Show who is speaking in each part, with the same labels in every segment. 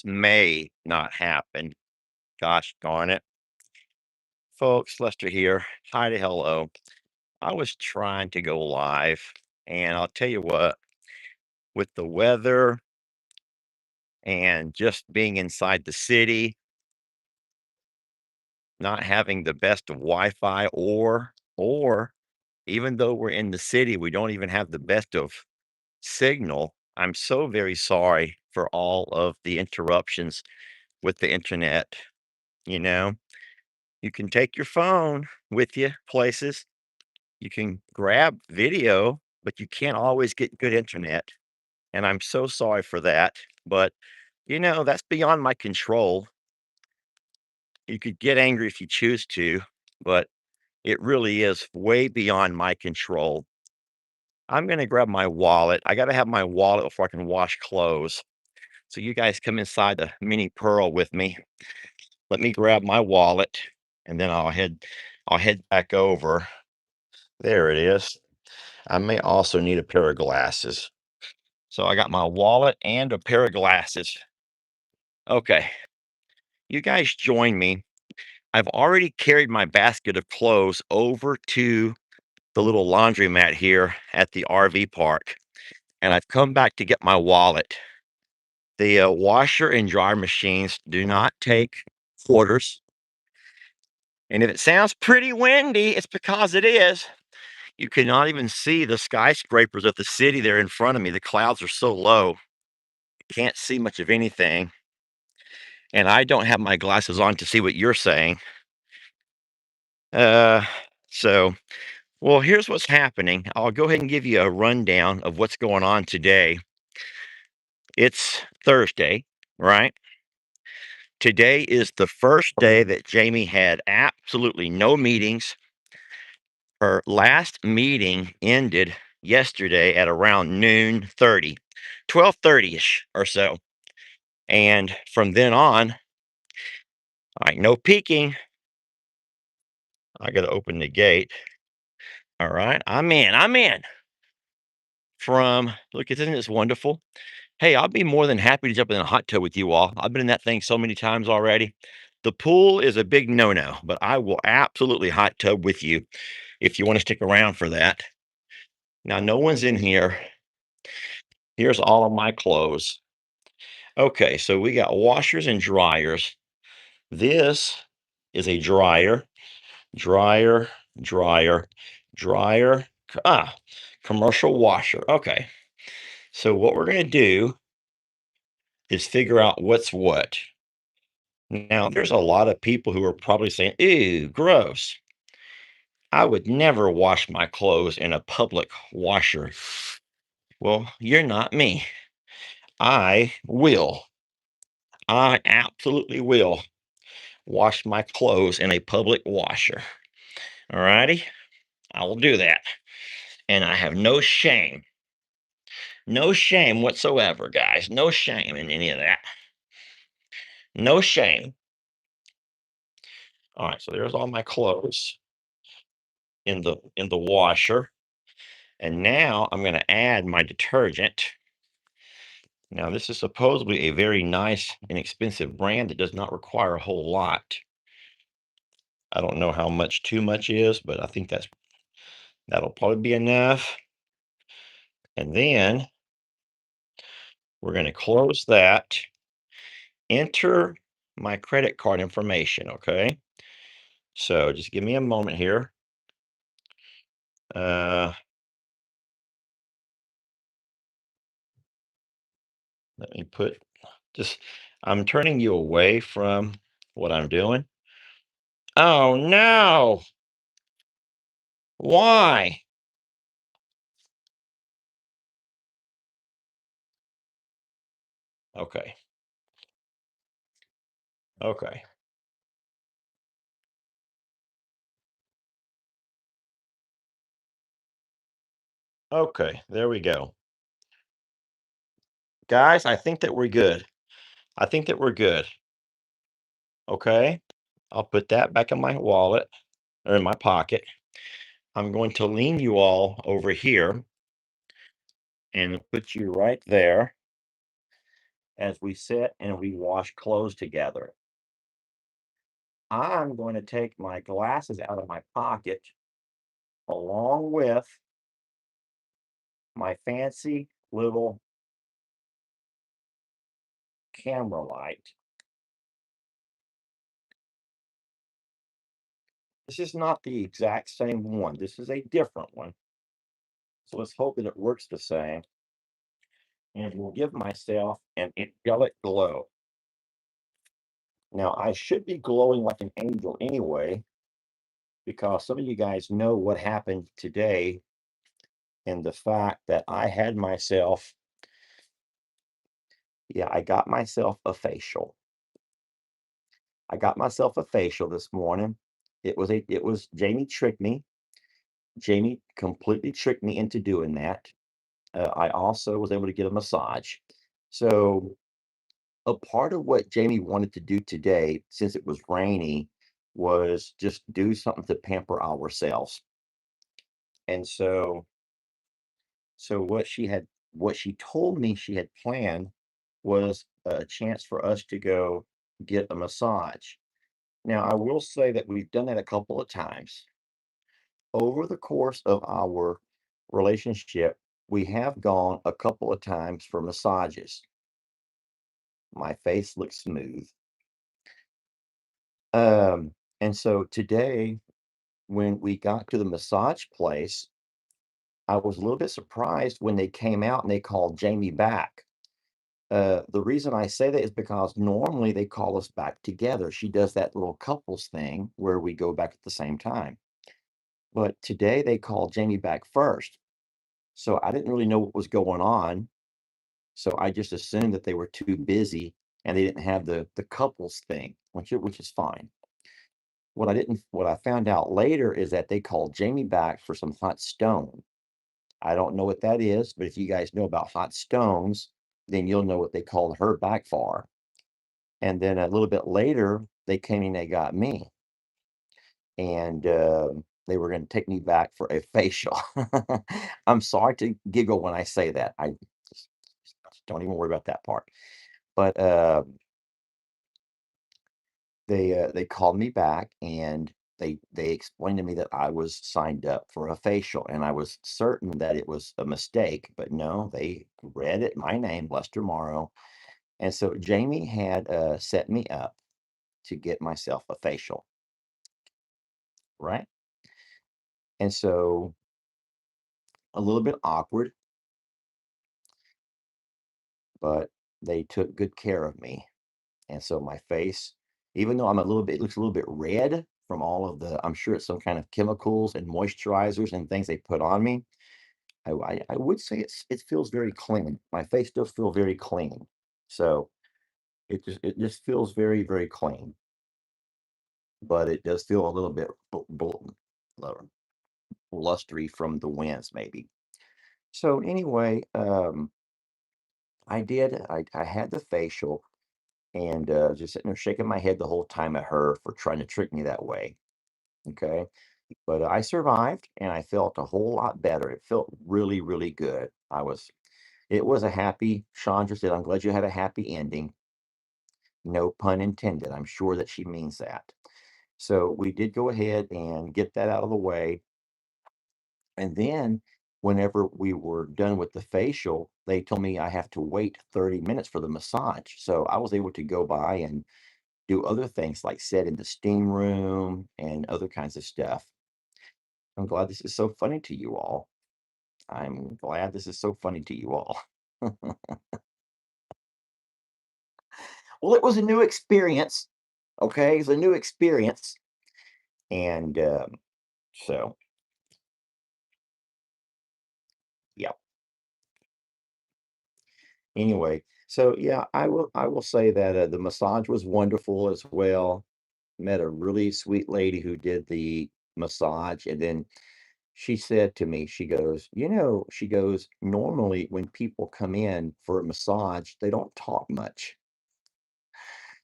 Speaker 1: this may not happen. Gosh darn it. Folks, Lester here. Hi to hello. I was trying to go live, and I'll tell you what, with the weather and just being inside the city, not having the best of Wi-Fi or even though we're in the city, we don't even have the best of signal. I'm so very sorry for all of the interruptions with the internet, you know? You can take your phone with you places. You can grab video, but you can't always get good internet, and I'm so sorry for that, but, that's beyond my control. You could get angry if you choose to, but it really is way beyond my control. I'm gonna grab my wallet. I gotta have my wallet before I can wash clothes. So you guys come inside the mini pearl with me. Let me grab my wallet, and then I'll head back over. There it is. I may also need a pair of glasses. So I got my wallet and a pair of glasses. Okay, you guys join me. I've already carried my basket of clothes over to the little laundromat here at the RV park, and I've come back to get my wallet. The washer and dryer machines do not take quarters. And if it sounds pretty windy, it's because it is. You cannot even see the skyscrapers of the city there in front of me. The clouds are so low. Can't see much of anything. And I don't have my glasses on to see what you're saying. Uh, so, well, here's what's happening. I'll go ahead and give you a rundown of what's going on today. It's Thursday, right? Today is the first day that Jamie had absolutely no meetings. Her last meeting ended yesterday at around noon 30, 12:30ish or so. And from then on, all right, no peeking. I got to open the gate. All right, I'm in. I'm in. Look, isn't this wonderful? Hey, I'll be more than happy to jump in a hot tub with you all. I've been in that thing so many times already. The pool is a big no-no, but I will absolutely hot tub with you if you want to stick around for that. Now, no one's in here. Here's all of my clothes. Okay, so we got washers and dryers. This is a dryer, dryer, dryer, dryer. Commercial washer. Okay. So what we're going to do is figure out what's what. Now, there's a lot of people who are probably saying, ew, gross. I would never wash my clothes in a public washer. Well, you're not me. I will. I absolutely will wash my clothes in a public washer. All righty? I will do that. And I have no shame. No shame whatsoever, guys. No shame in any of that. No shame. All right, so there's all my clothes in the washer. And now I'm going to add my detergent. Now, this is supposedly a very nice, inexpensive brand that does not require a whole lot. I don't know how much too much is, but I think that'll probably be enough. And then we're going to close that, enter my credit card information, okay? So just give me a moment here. Uh, Let me just, I'm turning you away from what I'm doing. Oh no! Why? Okay, okay, okay, there we go. Guys, I think that we're good. I think that we're good. Okay, I'll put that back in my wallet or in my pocket. I'm going to lean you all over here and put you right there. as we sit and we wash clothes together. I'm going to take my glasses out of my pocket along with my fancy little camera light. This is not the exact same one. This is a different one. So let's hope that it works the same. And will give myself an angelic glow. Now, I should be glowing like an angel anyway, because some of you guys know what happened today and the fact that I had myself, yeah, I got myself a facial. I got myself a facial this morning. It was Jamie tricked me. Jamie completely tricked me into doing that. I also was able to get a massage. So a part of what Jamie wanted to do today, since it was rainy, was just do something to pamper ourselves. And so what she told me she had planned was a chance for us to go get a massage. Now, I will say that we've done that a couple of times. Over the course of our relationship, we have gone a couple of times for massages. My face looks smooth. And so today, when we got to the massage place, I was a little bit surprised when they came out and they called Jamie back. The reason I say that is because normally they call us back together. She does that little couples thing where we go back at the same time. But today they called Jamie back first. So I didn't really know what was going on. So I just assumed that they were too busy and they didn't have the couples thing, which is fine. What I found out later is that they called Jamie back for some hot stone. I don't know what that is, but if you guys know about hot stones, then you'll know what they called her back for. And then a little bit later, they came and they got me, and they were going to take me back for a facial. I'm sorry to giggle when I say that. I just don't even worry about that part. But they called me back and they explained to me that I was signed up for a facial, and I was certain that it was a mistake, but no, they read it my name, Lester Morrow, and so Jamie had set me up to get myself a facial, right? And so a little bit awkward, but they took good care of me. And so my face, even though it looks a little bit red from all of I'm sure it's some kind of chemicals and moisturizers and things they put on me. I would say it feels very clean. My face does feel very clean. So it just feels very, very clean, but it does feel a little bit blustery from the winds, maybe. So anyway, I had the facial and just sitting there shaking my head the whole time at her for trying to trick me that way. Okay. But I survived and I felt a whole lot better. It felt really, really good. It was a happy, Chandra said, I'm glad you had a happy ending. No pun intended. I'm sure that she means that. So we did go ahead and get that out of the way. And then whenever we were done with the facial, they told me I have to wait 30 minutes for the massage. So I was able to go by and do other things like sit in the steam room and other kinds of stuff. I'm glad this is so funny to you all. I'm glad this is so funny to you all. Well, it was a new experience. Okay, it's a new experience. And so, yeah. Anyway, so yeah, I will say that the massage was wonderful as well. Met a really sweet lady who did the massage, and then she said to me, she goes, normally when people come in for a massage, they don't talk much.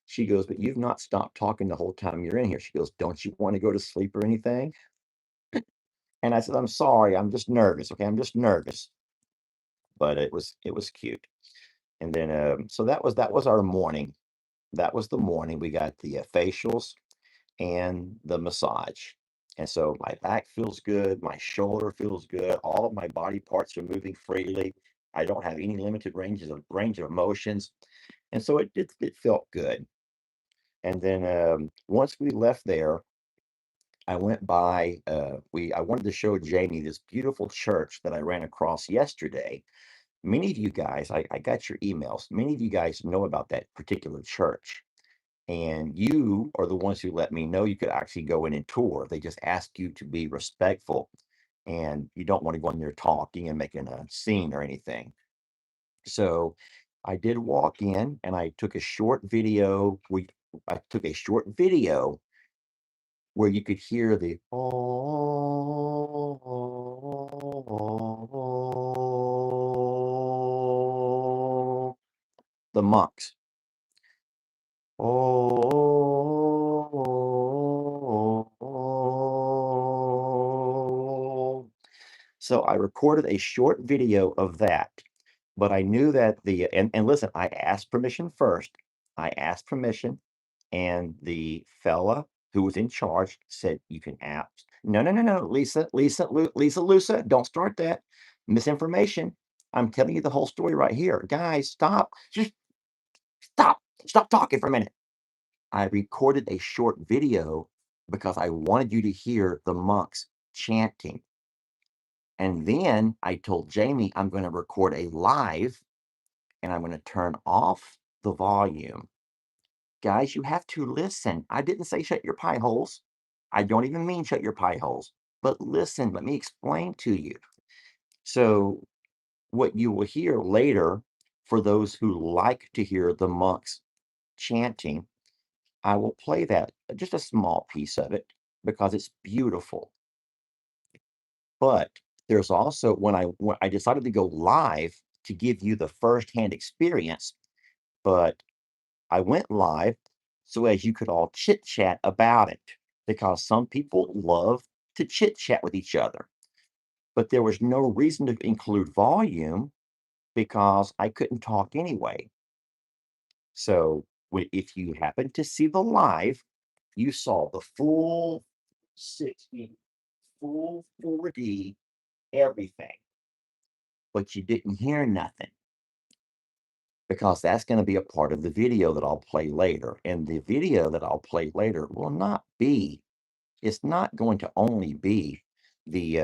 Speaker 1: She goes, but you've not stopped talking the whole time you're in here. She goes, don't you want to go to sleep or anything? And I said, I'm sorry, I'm just nervous. Okay, I'm just nervous. But it was cute. And then, so that was our morning. That was the morning. We got the facials and the massage. And so my back feels good, my shoulder feels good, all of my body parts are moving freely. I don't have any limited range of motions. And so it felt good. And then once we left there, I went by I wanted to show Jamie this beautiful church that I ran across yesterday. Many of you guys, I got your emails. Many of you guys know about that particular church. And you are the ones who let me know you could actually go in and tour. They just ask you to be respectful and you don't want to go in there talking and making a scene or anything. So I did walk in and I took a short video. I took a short video where you could hear the oh, the monks. Oh. So I recorded a short video of that, but I knew that and listen, I asked permission first. I asked permission, and the fella who was in charge said, "You can ask." No, no, no, no, Lisa, don't start that misinformation. I'm telling you the whole story right here, guys. Stop, just stop talking for a minute. I recorded a short video because I wanted you to hear the monks chanting. And then I told Jamie I'm going to record a live and I'm going to turn off the volume. Guys, you have to listen. I didn't say shut your pie holes. I don't even mean shut your pie holes. But listen, let me explain to you. So, what you will hear later, for those who like to hear the monks chanting, I will play that, just a small piece of it, because it's beautiful. But there's also when I decided to go live to give you the firsthand experience, but I went live so as you could all chit chat about it because some people love to chit chat with each other. But there was no reason to include volume because I couldn't talk anyway. So if you happen to see the live, you saw the full 60, full 4D, everything, but you didn't hear nothing because that's going to be a part of the video that I'll play later. And the video that I'll play later will not be, it's not going to only be the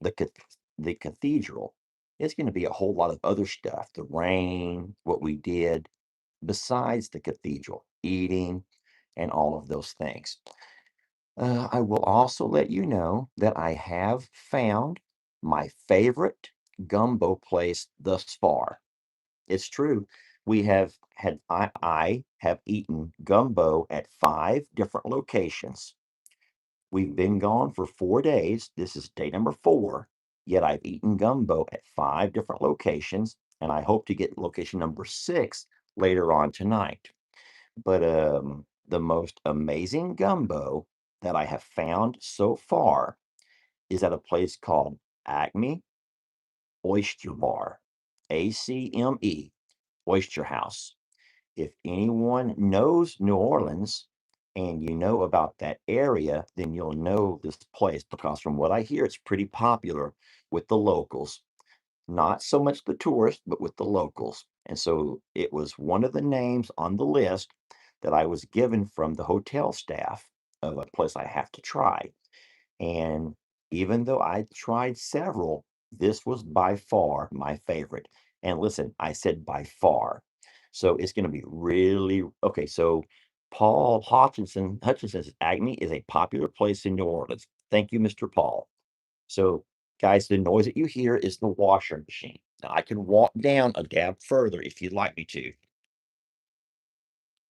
Speaker 1: the the cathedral. It's going to be a whole lot of other stuff, the rain, what we did besides the cathedral, eating, and all of those things. I will also let you know that I have found my favorite gumbo place thus far. It's true. I have eaten gumbo at 5 different locations. We've been gone for 4 days. This is day number 4. Yet I've eaten gumbo at 5 different locations, and I hope to get location number 6 later on tonight. But the most amazing gumbo that I have found so far is at a place called Acme Oyster Bar, ACME, Oyster House. If anyone knows New Orleans and you know about that area, then you'll know this place because from what I hear, it's pretty popular with the locals. Not so much the tourists, but with the locals. And so it was one of the names on the list that I was given from the hotel staff of a place I have to try. And even though I tried several, this was by far my favorite. And listen, I said by far. So it's going to be really okay. So Paul Hutchinson says Acme is a popular place in New Orleans. Thank you, Mr. Paul. So, guys, the noise that you hear is the washer machine. Now, I can walk down a dab further if you'd like me to.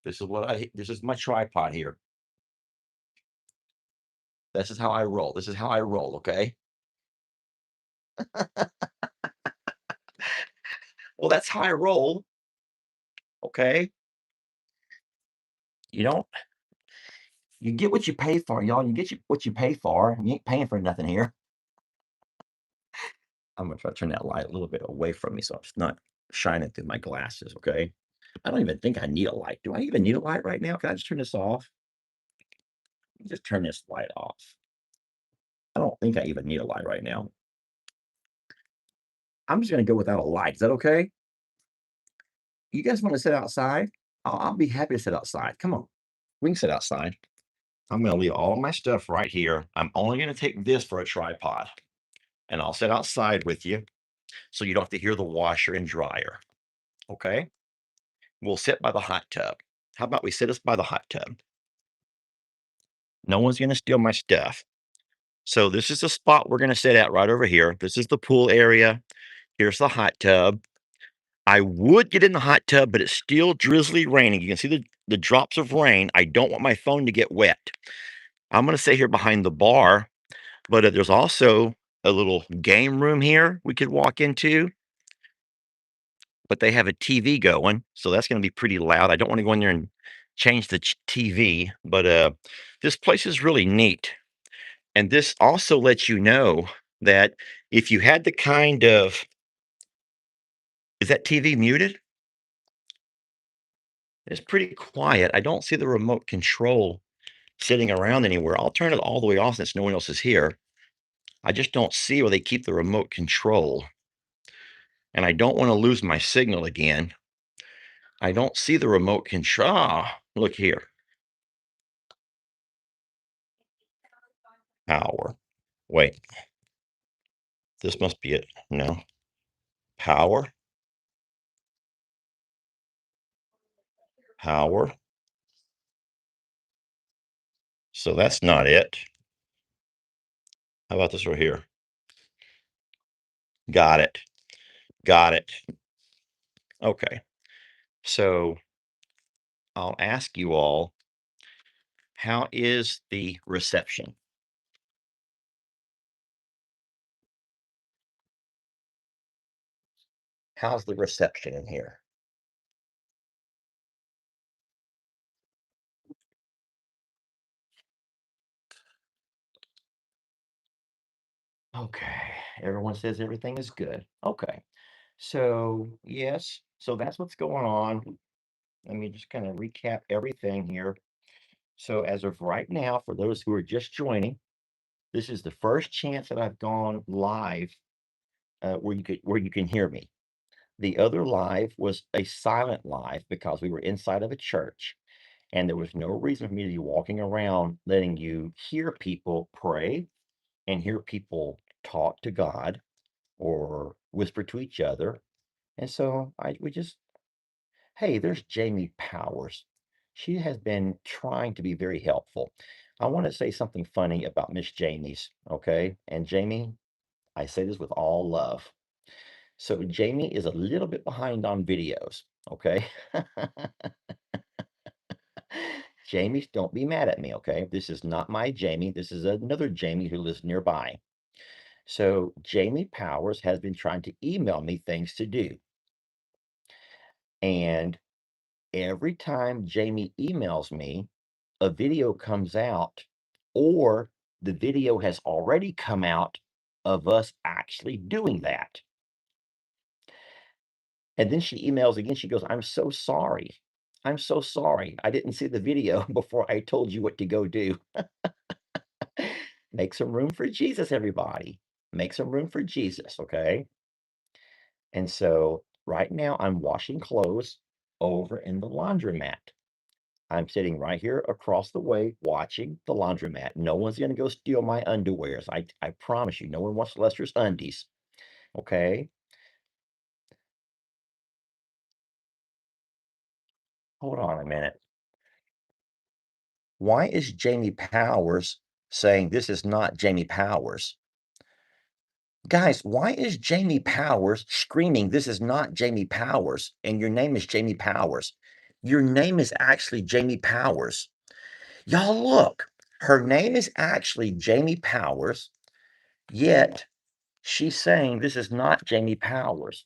Speaker 1: This is my tripod here. This is how I roll. This is how I roll, okay? Well, that's how I roll, okay? You don't you get what you pay for, y'all. What you pay for. You ain't paying for nothing here. I'm gonna try to turn that light a little bit away from me so it's not shining through my glasses, okay? I don't even think I need a light. Do I even need a light right now? Can I just turn this off? Just turn this light off. I don't think I even need a light right now. I'm just gonna go without a light. Is that okay? You guys want to sit outside? I'll be happy to sit outside. Come on, we can sit outside. I'm gonna leave all of my stuff right here. I'm only gonna take this for a tripod, and I'll sit outside with you so you don't have to hear the washer and dryer. Okay? We'll sit by the hot tub. How about we sit us by the hot tub? No one's gonna steal my stuff. So this is the spot we're gonna sit at right over here. This is the pool area. Here's the hot tub. I would get in the hot tub, but it's still drizzly raining. You can see the drops of rain. I don't want my phone to get wet. I'm gonna sit here behind the bar, but there's also a little game room here we could walk into. But they have a TV going, so that's gonna be pretty loud. I don't wanna go in there and change the TV, but, this place is really neat, and this also lets you know that if you had the kind of is that TV muted? It's pretty quiet. I don't see the remote control sitting around anywhere. I'll turn it all the way off since no one else is here. I just don't see where they keep the remote control, and I don't wanna lose my signal again. I don't see the remote control. Look here. Power. Wait, this must be it. No. Power, power. So that's not it. How about this right here? Got it. Got it. Okay. So I'll ask you all, how is the reception? How's the reception in here? Okay. Everyone says everything is good. Okay. So, yes. So that's what's going on. Let me just kind of recap everything here. So, as of right now, for those who are just joining, this is the first chance that I've gone live where you can hear me. The other live was a silent live because we were inside of a church, and there was no reason for me to be walking around letting you hear people pray and hear people talk to God or whisper to each other. And so we just, hey, there's Jamie Powers. She has been trying to be very helpful. I want to say something funny about Miss Jamie's, okay? And Jamie, I say this with all love. So Jamie is a little bit behind on videos, okay? Jamie, don't be mad at me, okay? This is not my Jamie. This is another Jamie who lives nearby. So Jamie Powers has been trying to email me things to do. And every time Jamie emails me, a video comes out, or the video has already come out of us actually doing that. And then she emails again. She goes, I'm so sorry. I'm so sorry. I didn't see the video before I told you what to go do. Make some room for Jesus, everybody. Make some room for Jesus, okay? And so right now I'm washing clothes over in the laundromat. I'm sitting right here across the way watching the laundromat. No one's going to go steal my underwears. I promise you, no one wants Lester's undies. Okay? Hold on a minute. Why is Jamie Powers saying this is not Jamie Powers? Guys, why is Jamie Powers screaming this is not Jamie Powers and your name is Jamie Powers? Your name is actually Jamie Powers. Y'all look, her name is actually Jamie Powers, yet she's saying this is not Jamie Powers.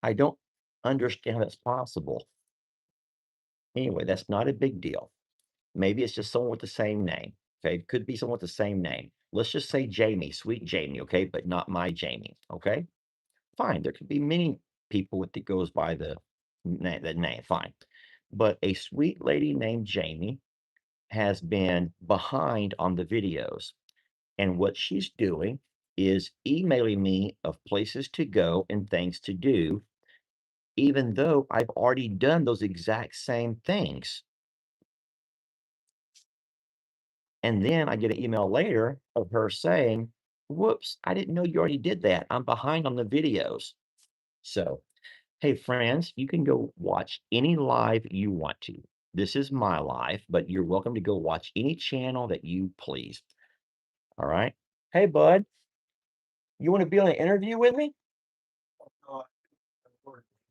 Speaker 1: I don't understand how that's possible. Anyway, that's not a big deal. Maybe it's just someone with the same name. Okay. It could be someone with the same name. Let's just say Jamie, sweet Jamie. Okay. But not my Jamie. Okay. Fine. There could be many people with that goes by the name, fine. But a sweet lady named Jamie has been behind on the videos. And what she's doing is emailing me of places to go and things to do, even though I've already done those exact same things. And then I get an email later of her saying, whoops, I didn't know you already did that. I'm behind on the videos. So, hey, friends, you can go watch any live you want to. This is my live, but you're welcome to go watch any channel that you please. All right. Hey, bud, you want to be on an interview with me?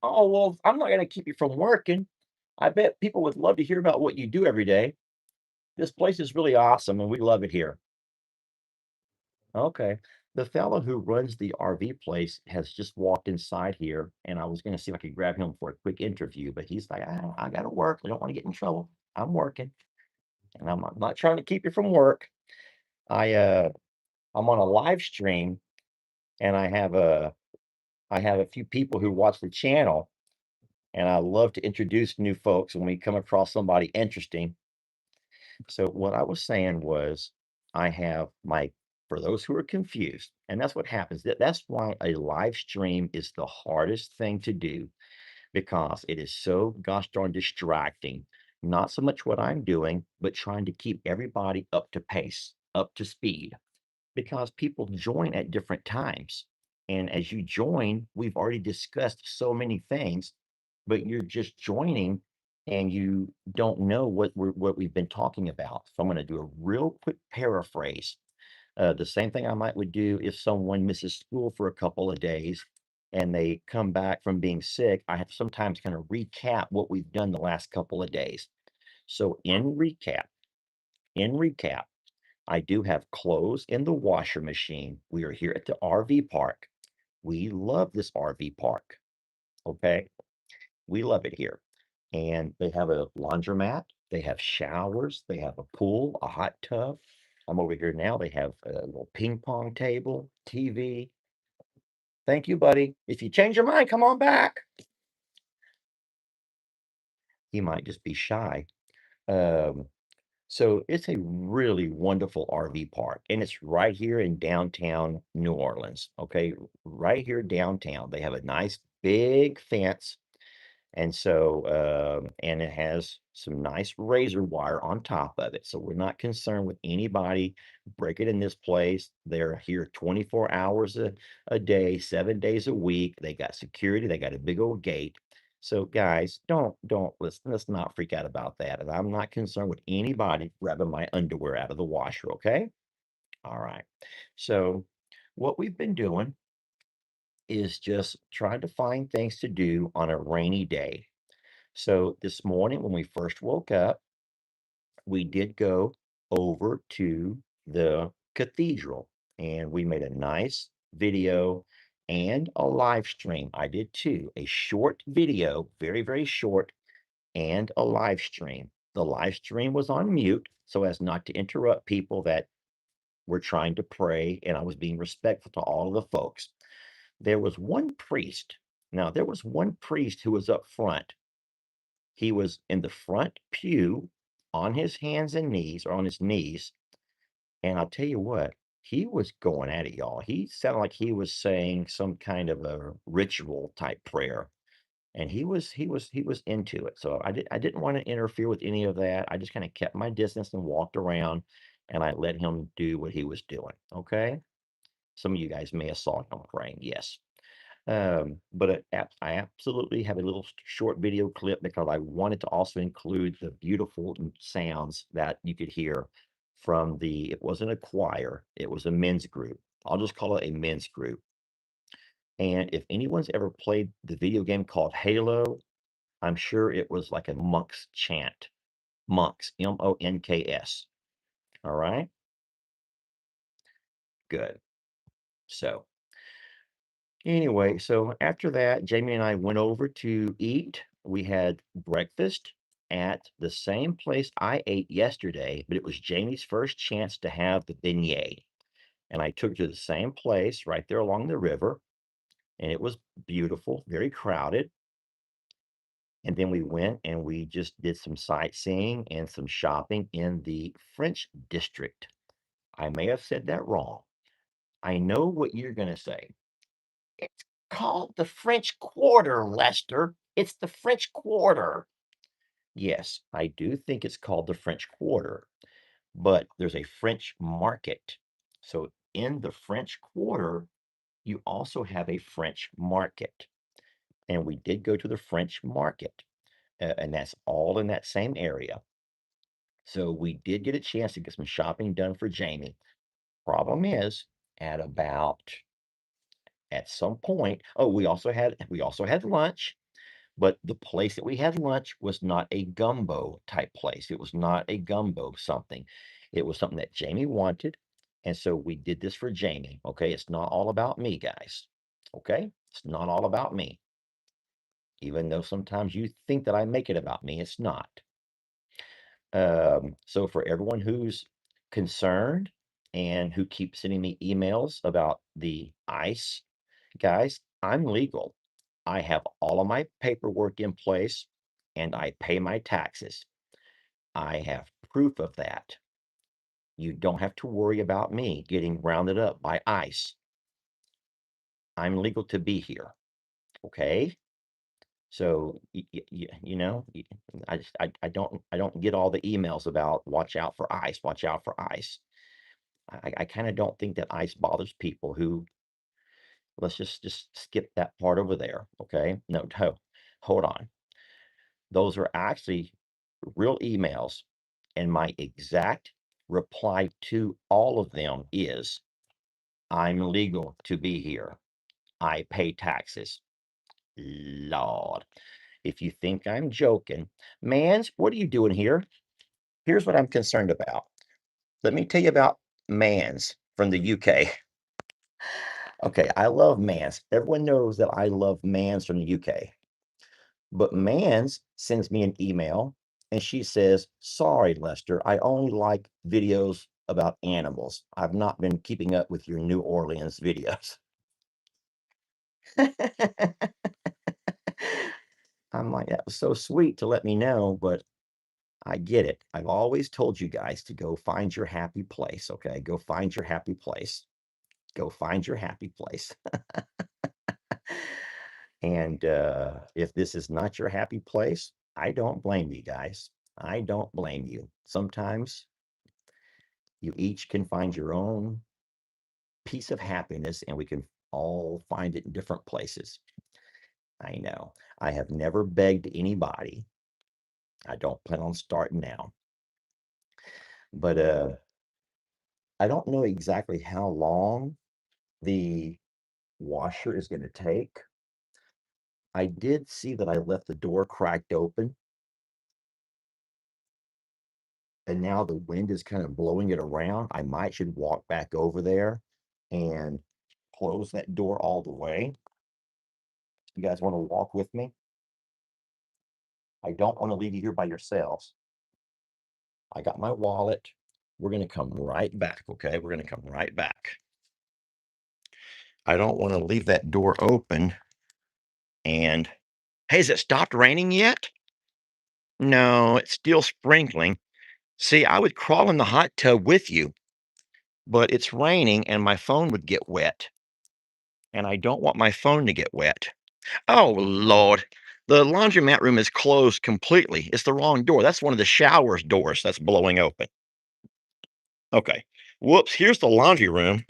Speaker 1: Oh, well, I'm not going to keep you from working. I bet people would love to hear about what you do every day. This place is really awesome and we love it here. Okay. The fellow who runs the RV place has just walked inside here, and I was going to see if I could grab him for a quick interview, but he's like, I got to work. I don't want to get in trouble. I'm working, and I'm not trying to keep you from work. I I'm on a live stream, and I have a few people who watch the channel, and I love to introduce new folks when we come across somebody interesting. So what I was saying was, I have my for those who are confused, and that's what happens. That's why a live stream is the hardest thing to do because it is so gosh darn distracting. Not so much what I'm doing, but trying to keep everybody up to pace, up to speed, because people join at different times. And as you join, we've already discussed so many things, but you're just joining and you don't know what we've been talking about. So I'm going to do a real quick paraphrase. The same thing I might would do if someone misses school for a couple of days and they come back from being sick. I have sometimes kind of recap what we've done the last couple of days. So in recap, I do have clothes in the washer machine. We are here at the RV park. We love this RV park. Okay. We love it here. And they have a laundromat, they have showers, they have a pool, a hot tub. I'm over here now. They have a little ping pong table, TV. Thank you, buddy. If you change your mind, come on back. He might just be shy. Um, so it's a really wonderful RV park, and it's right here in downtown New Orleans. Okay, right here downtown. They have a nice big fence. And so, and it has some nice razor wire on top of it. So we're not concerned with anybody breaking in this place. They're here 24 hours a day, 7 days a week. They got security. They got a big old gate. So guys, let's not freak out about that. And I'm not concerned with anybody grabbing my underwear out of the washer. Okay. All right. So what we've been doing is just trying to find things to do on a rainy day. So this morning, when we first woke up, we did go over to the cathedral and we made a nice video and a live stream. I did too, a short video, very, very short, and a live stream. The live stream was on mute so as not to interrupt people that were trying to pray, and I was being respectful to all of the folks. There was one priest. Now, there was one priest who was up front. He was in the front pew on his hands and knees or on his knees. And I'll tell you what, he was going at it, y'all. He sounded like he was saying some kind of a ritual type prayer. And he was into it. So I didn't want to interfere with any of that. I just kind of kept my distance and walked around and I let him do what he was doing. Okay. Some of you guys may have saw him praying, yes. But I absolutely have a little short video clip because I wanted to also include the beautiful sounds that you could hear from it wasn't a choir, it was a men's group. I'll just call it a men's group. And if anyone's ever played the video game called Halo, I'm sure it was like a monk's chant. Monks, Monks. All right, good. So anyway, so after that, Jamie and I went over to eat. We had breakfast at the same place I ate yesterday, but it was Jamie's first chance to have the beignet. And I took her to the same place right there along the river.
Speaker 2: and it was beautiful, very crowded. And then we went and we just did some sightseeing and some shopping in the French district. I may have said that wrong. I know what you're going to say. It's called the French Quarter, Lester. It's the French Quarter. Yes, I do think it's called the French Quarter, but there's a French market. So in the French Quarter, you also have a French market. And we did go to the French market, and that's all in that same area. So we did get a chance to get some shopping done for Jamie. Problem is, at about at some point, oh, we also had lunch, but the place that we had lunch was not a gumbo type place. It was not a gumbo something. It was something that Jamie wanted, and so we did this for Jamie. Okay, it's not all about me, guys. Okay, it's not all about me. Even though sometimes you think that I make it about me, it's not. So for everyone who's concerned and who keeps sending me emails about the ice, guys, I'm legal. I have all of my paperwork in place and I pay my taxes. I have proof of that. You don't have to worry about me getting rounded up by ICE. I'm legal to be here. Okay. So I don't get all the emails about watch out for ICE, watch out for ICE. I kind of don't think that ICE bothers people who let's just skip that part over there. Okay. No, hold on. Those are actually real emails, and my exact reply to all of them is I'm legal to be here. I pay taxes. Lord, if you think I'm joking, Mans, what are you doing here? Here's what I'm concerned about. Let me tell you about Mans from the UK. Okay, I love Mans. Everyone knows that I love Mans from the UK. But Mans sends me an email and she says, sorry, Lester, I only like videos about animals. I've not been keeping up with your New Orleans videos. I'm like, that was so sweet to let me know, but I get it. I've always told you guys to go find your happy place, okay? Go find your happy place. Go find your happy place. And if this is not your happy place, I don't blame you guys. I don't blame you. Sometimes you each can find your own piece of happiness, and we can all find it in different places. I know. I have never begged anybody. I don't plan on starting now. But I don't know exactly how long the washer is going to take. I did see that I left the door cracked open, and now the wind is kind of blowing it around. I might should walk back over there and close that door all the way. You guys want to walk with me? I don't want to leave you here by yourselves. I got my wallet. We're going to come right back, okay? We're going to come right back. I don't want to leave that door open. And hey, has it stopped raining yet? No, it's still sprinkling. See, I would crawl in the hot tub with you, but it's raining and my phone would get wet. And I don't want my phone to get wet. Oh, Lord. The laundromat room is closed completely. It's the wrong door. That's one of the shower's doors that's blowing open. Okay. Whoops. Here's the laundry room.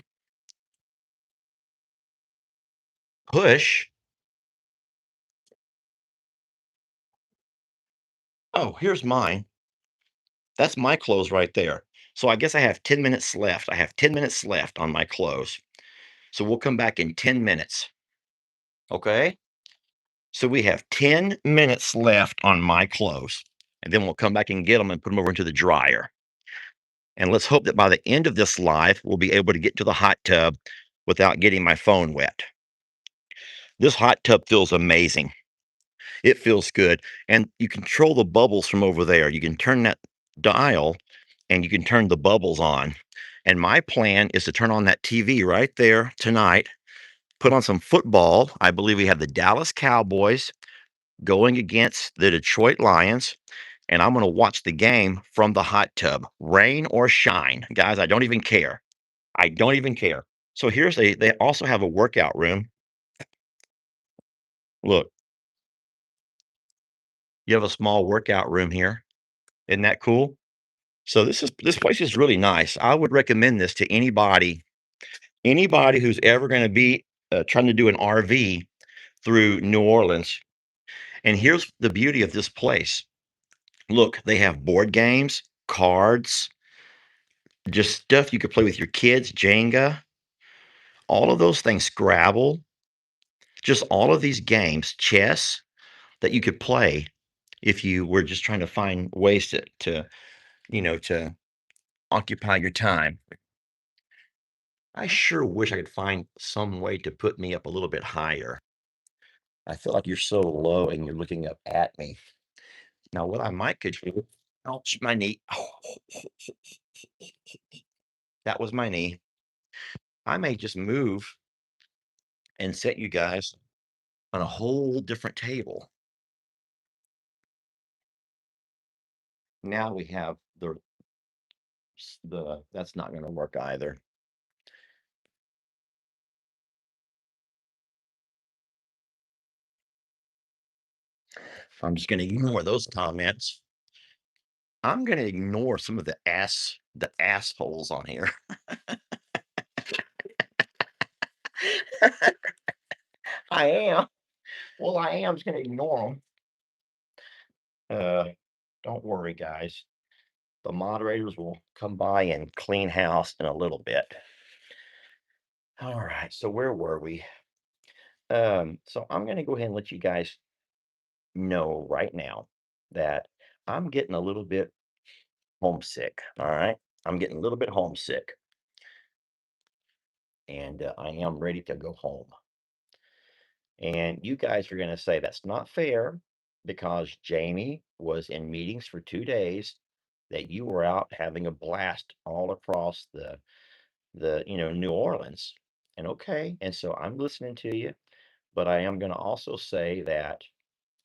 Speaker 2: Push. Oh, here's mine. That's my clothes right there. So I guess I have 10 minutes left. I have 10 minutes left on my clothes. So we'll come back in 10 minutes. Okay. So we have 10 minutes left on my clothes. And then we'll come back and get them and put them over into the dryer. And let's hope that by the end of this live, we'll be able to get to the hot tub without getting my phone wet. This hot tub feels amazing. It feels good. And you control the bubbles from over there. You can turn that dial and you can turn the bubbles on. And my plan is to turn on that TV right there tonight
Speaker 1: put on some football. I believe we have the Dallas Cowboys going against the Detroit Lions, and I'm gonna watch the game from the hot tub, rain or shine. Guys, I don't even care. I don't even care. So here's a they also have a workout room. Look, you have a small workout room here. Isn't that cool? So this place is really nice. I would recommend this to anybody who's ever gonna be, trying to do an RV through New Orleans. And here's the beauty of this place. Look, they have board games, cards, just stuff you could play with your kids, Jenga, all of those things, Scrabble, just all of these games, chess that you could play if you were just trying to find ways to occupy your time. I sure wish I could find some way to put me up a little bit higher. I feel like you're so low and you're looking up at me. Now, what I might could do, ouch, my knee. That was my knee. I may just move and set you guys on a whole different table. Now we have the that's not going to work either. I'm just going to ignore those comments. I'm going to ignore some of the assholes on here. I am. Well, I am just going to ignore them. Don't worry, guys. The moderators will come by and clean house in a little bit. All right. So where were we? So I'm going to go ahead and let you guys know right now that I'm getting a little bit homesick. All right. I'm getting a little bit homesick and I am ready to go home. And you guys are going to say that's not fair because Jamie was in meetings for 2 days, that you were out having a blast all across the New Orleans. And okay, and so I'm listening to you, but I am going to also say that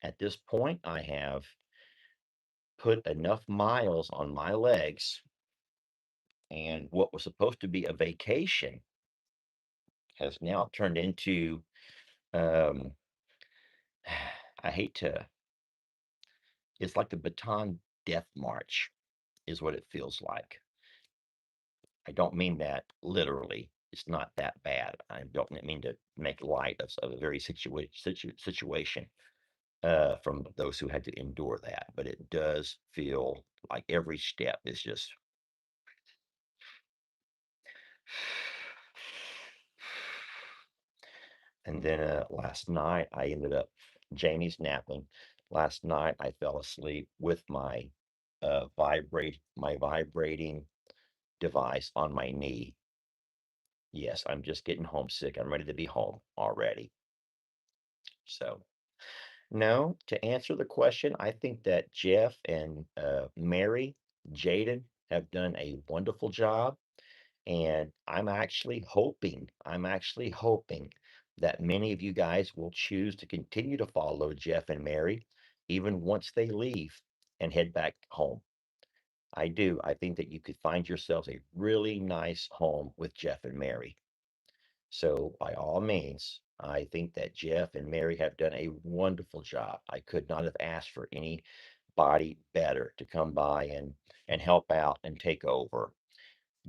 Speaker 1: at this point I have put enough miles on my legs, and what was supposed to be a vacation has now turned into um I hate to it's like the baton death march is what it feels like. I don't mean that literally. It's not that bad. I don't mean to make light of a very situation from those who had to endure that, but it does feel like every step is just and then last night I ended up Jamie's napping. Last night I fell asleep with my vibrating device on my knee. Yes, I'm just getting homesick. I'm ready to be home already. So, no, to answer the question, I think that Jeff and Mary, Jaden have done a wonderful job. And I'm actually hoping that many of you guys will choose to continue to follow Jeff and Mary, even once they leave and head back home. I do. I think that you could find yourselves a really nice home with Jeff and Mary. So, by all means, I think that Jeff and Mary have done a wonderful job. I could not have asked for anybody better to come by and help out and take over.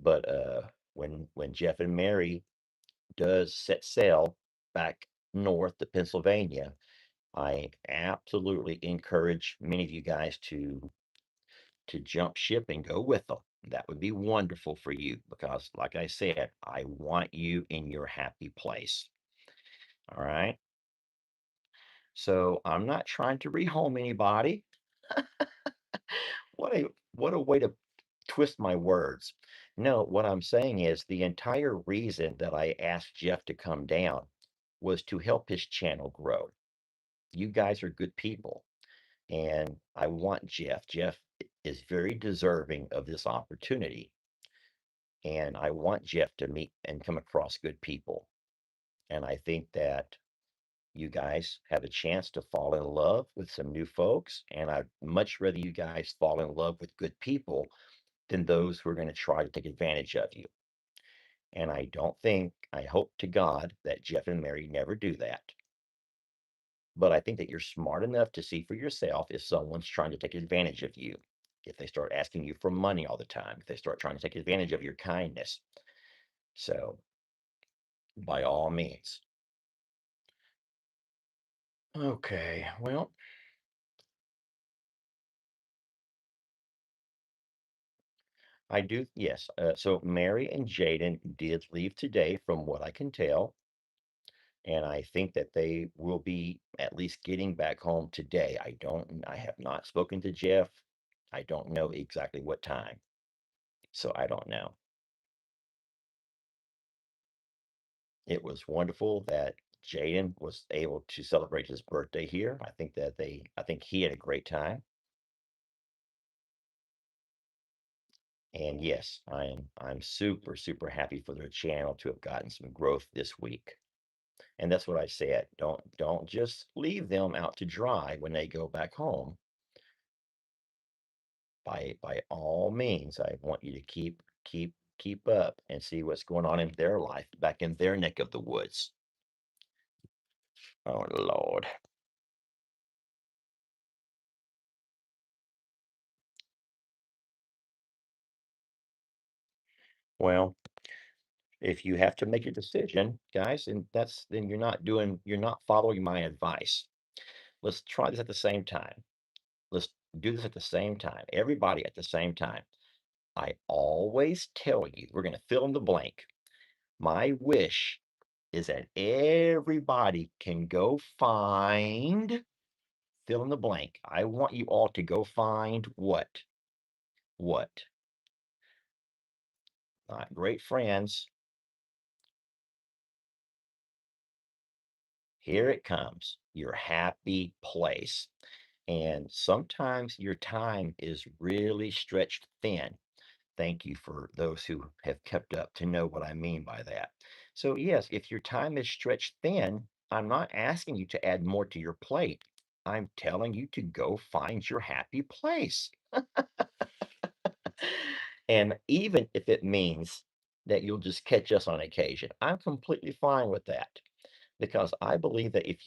Speaker 1: But when Jeff and Mary does set sail back north to Pennsylvania, I absolutely encourage many of you guys to jump ship and go with them. That would be wonderful for you because, like I said, I want you in your happy place. All right. So I'm not trying to rehome anybody. What a way to twist my words. No, what I'm saying is the entire reason that I asked Jeff to come down was to help his channel grow. You guys are good people, and I want Jeff. Jeff is very deserving of this opportunity, and I want Jeff to meet and come across good people.
Speaker 2: And I think that you guys have a chance to fall in love with some new folks. And I'd much rather you guys fall in love with good people than those who are going to try to take advantage of you. And I don't think, I hope to God that Jeff and Mary never do that. But I think that you're smart enough to see for yourself if someone's trying to take advantage of you. If they start asking you for money all the time, if they start trying to take advantage of your kindness. So, by all means. Okay, well, I do, yes. So Mary and Jaden did leave today, from what I can tell. And I think that they will be at least getting back home today. I have not spoken to Jeff. I don't know exactly what time. So I don't know. It was wonderful that Jaden was able to celebrate his birthday here. I think he had a great time. And yes, I'm super, super happy for their channel to have gotten some growth this week. And that's what I said. Don't just leave them out to dry when they go back home. By all means, I want you to keep up and see what's going on in their life back in their neck of the woods. Oh Lord. Well, if you have to make a decision, guys, and then you're not following my advice. Let's try this at the same time. Let's do this at the same time. Everybody at the same time. I always tell you, we're going to fill in the blank. My wish is that everybody can go find, fill in the blank. I want you all to go find what? What? Not great friends. Here it comes. Your happy place. And sometimes your time is really stretched thin. Thank you for those who have kept up to know what I mean by that. So, yes, if your time is stretched thin, I'm not asking you to add more to your plate. I'm telling you to go find your happy place. And even if it means that you'll just catch us on occasion, I'm completely fine with that, because I believe that if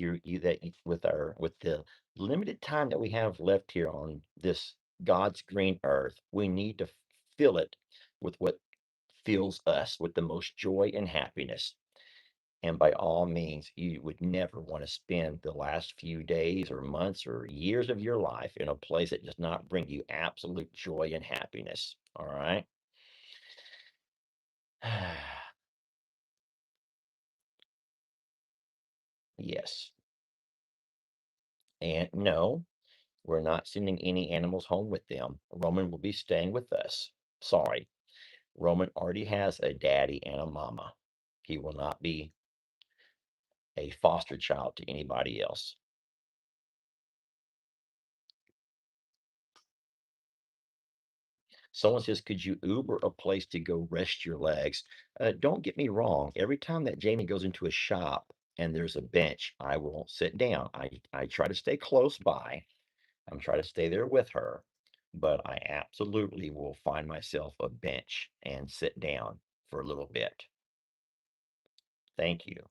Speaker 2: with the limited time that we have left here on this God's green earth, we need to fill it with what fills us with the most joy and happiness. And by all means, you would never want to spend the last few days or months or years of your life in a place that does not bring you absolute joy and happiness. All right. Yes. And no, we're not sending any animals home with them. Roman will be staying with us. Sorry. Roman already has a daddy and a mama. He will not be a foster child to anybody else. Someone says, could you Uber a place to go rest your legs? Don't get me wrong. Every time that Jamie goes into a shop and there's a bench, I will sit down. I try to stay close by. I'm trying to stay there with her, but I absolutely will find myself a bench and sit down for a little bit. Thank you.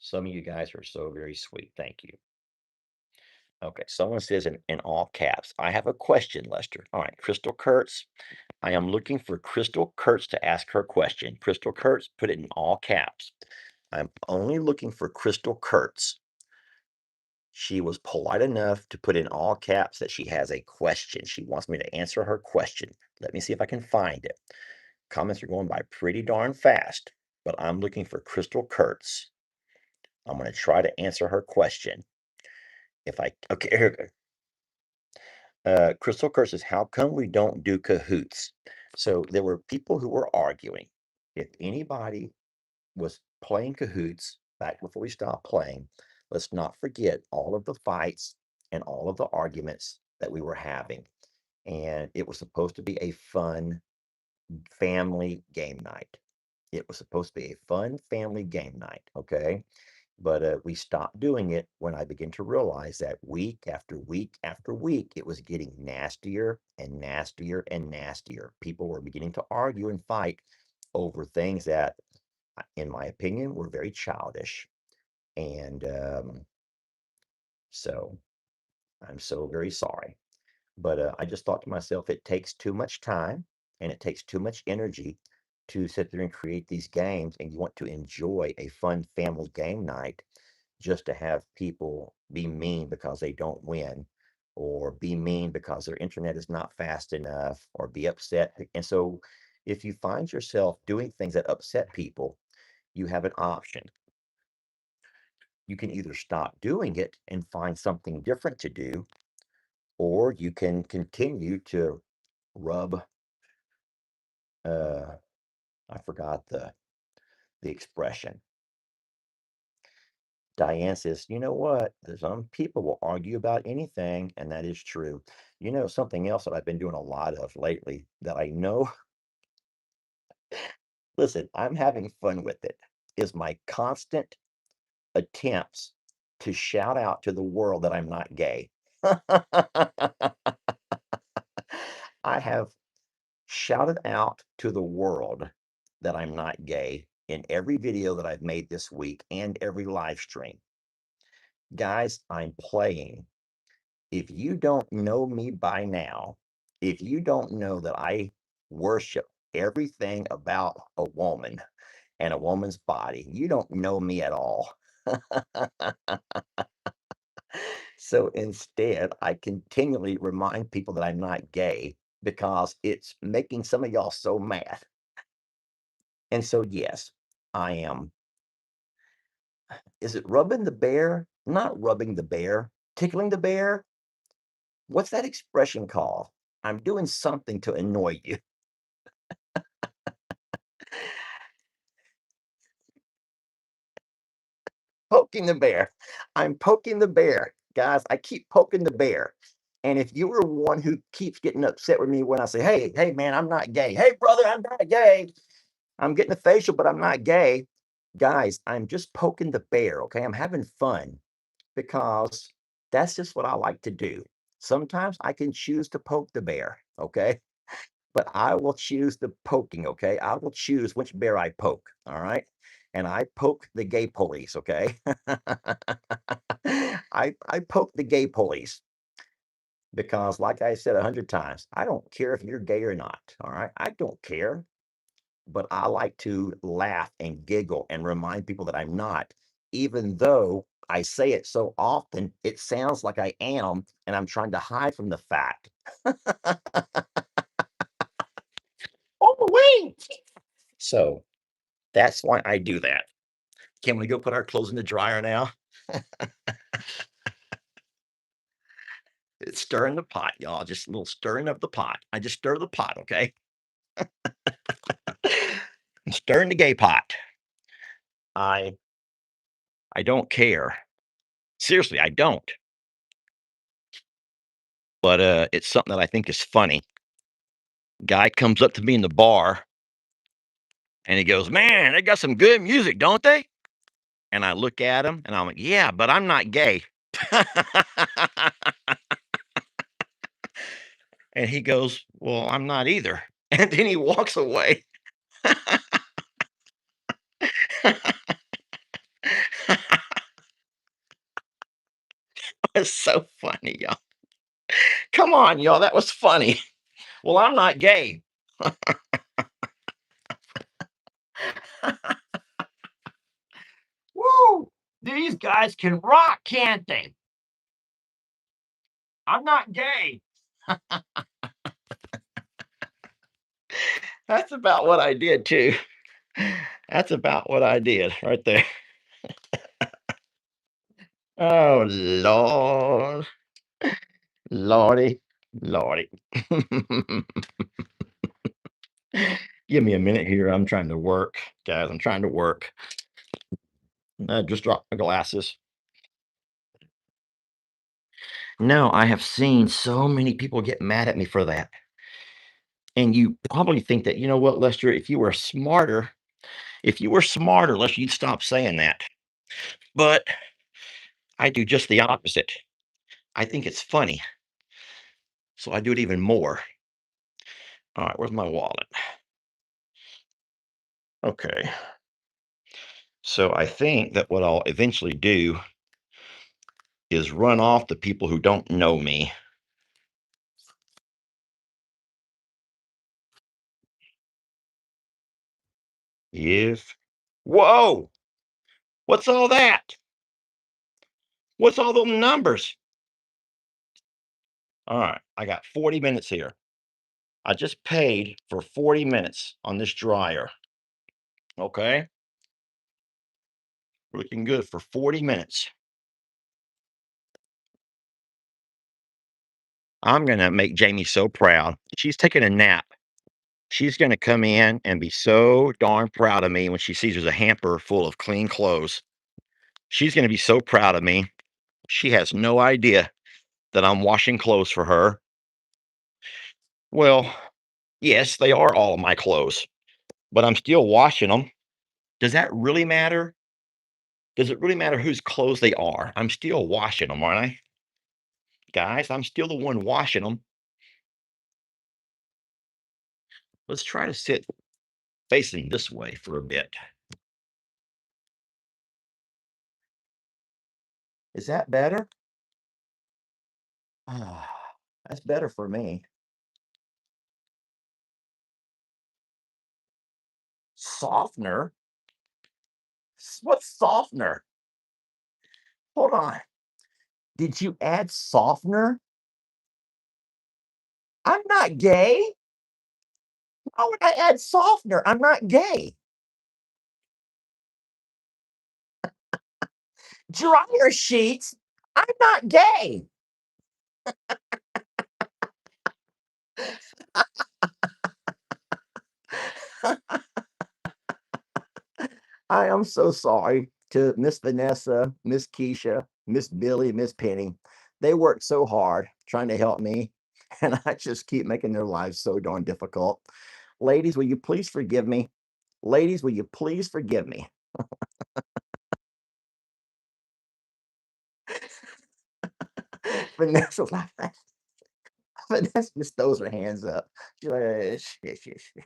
Speaker 2: Some of you guys are so very sweet. Thank you. Okay, someone says in all caps, I have a question, Lester. All right, Crystal Kurtz. I am looking for Crystal Kurtz to ask her question. Crystal Kurtz, put it in all caps. I'm only looking for Crystal Kurtz. She was polite enough to put in all caps that she has a question. She wants me to answer her question. Let me see if I can find it. Comments are going by pretty darn fast, but I'm looking for Crystal Kurtz. I'm going to try to answer her question. If I, okay, here, Crystal Kurtz says, how come we don't do cahoots? So there were people who were arguing. If anybody was playing cahoots back before we stopped playing, let's not forget all of the fights and all of the arguments that we were having. And it was supposed to be a fun family game night. It was supposed to be a fun family game night, okay? But we stopped doing it when I began to realize that week after week after week, it was getting nastier and nastier and nastier. People were beginning to argue and fight over things that, in my opinion, were very childish. And so I'm so very sorry. But I just thought to myself, it takes too much time and it takes too much energy to sit there and create these games. And you want to enjoy a fun family game night just to have people be mean because they don't win, or be mean because their internet is not fast enough, or be upset. And so, if you find yourself doing things that upset people, you have an option. You can either stop doing it and find something different to do, or you can continue to rub, uh, I forgot the expression. Diane says, you know what? Some people will argue about anything, and that is true. You know, something else that I've been doing a lot of lately that I know, listen, I'm having fun with it, is my constant attempts to shout out to the world that I'm not gay. I have shouted out to the world that I'm not gay in every video that I've made this week and every live stream. Guys, I'm playing. If you don't know me by now, if you don't know that I worship everything about a woman and a woman's body, you don't know me at all. So instead, I continually remind people that I'm not gay because it's making some of y'all so mad. And so, yes, I am. Is it rubbing the bear? Not rubbing the bear, tickling the bear. What's that expression called? I'm doing something to annoy you. Poking the bear. I'm poking the bear. Guys, I keep poking the bear. And if you were one who keeps getting upset with me when I say, hey, hey, man, I'm not gay. Hey, brother, I'm not gay. I'm getting a facial, but I'm not gay. Guys, I'm just poking the bear. Okay. I'm having fun because that's just what I like to do. Sometimes I can choose to poke the bear. Okay. But I will choose the poking, okay? I will choose which bear I poke, all right? And I poke the gay police, okay? I poke the gay police because, like I said 100 times, I don't care if you're gay or not, all right? I don't care, but I like to laugh and giggle and remind people that I'm not, even though I say it so often, it sounds like I am, and I'm trying to hide from the fact. Oh, wait. So that's why I do that. Can we go put our clothes in the dryer now? It's stirring the pot, y'all. Just a little stirring of the pot. I just stir the pot, okay? I'm stirring the gay pot. I I don't care. Seriously, I don't. But it's something that I think is funny. Guy comes up to me in the bar and he goes, "Man, they got some good music, don't they?" And I look at him and I'm like, "Yeah, but I'm not gay." And he goes, "Well, I'm not either." And then he walks away. It's so funny, y'all. Come on, y'all. That was funny. Well, I'm not gay. Woo! These guys can rock, can't they? I'm not gay. That's about what I did too. That's about what I did right there. Oh Lord. Lordy. Lordy. Give me a minute here. I'm trying to work, guys. I'm trying to work. I just dropped my glasses. No, I have seen so many people get mad at me for that. And you probably think that, you know what, Lester, if you were smarter,
Speaker 1: If you were smarter, unless you'd stop saying that. But I do just the opposite. I think it's funny, so I do it even more. All right, where's my wallet? Okay. So I think that what I'll eventually do is run off the people who don't know me. If Whoa! What's all that? What's all those numbers? All right, I got 40 minutes here. I just paid for 40 minutes on this dryer. Okay, looking good for 40 minutes. I'm gonna make Jamie so proud. She's taking a nap. She's gonna come in and be so darn proud of me when she sees there's a hamper full of clean clothes. She's gonna be so proud of me. She has no idea that I'm washing clothes for her. Well, yes, they are all of my clothes, but I'm still washing them. Does that really matter? Does it really matter whose clothes they are? I'm still washing them, aren't I? Guys, I'm still the one washing them. Let's try to sit facing this way for a bit. Is that better? Ah, that's better for me. Softener? What's softener? Hold on. Did you add softener? I'm not gay. Why would I add softener? I'm not gay. Dryer sheets? I'm not gay. I am so sorry to Miss Vanessa, Miss Keisha, Miss Billy, Miss Penny. They work so hard trying to help me, and I just keep making their lives so darn difficult. Ladies, will you please forgive me? Ladies, will you please forgive me? Vanessa laughing. Vanessa just throws her hands up. She's like, shit, shit, shit.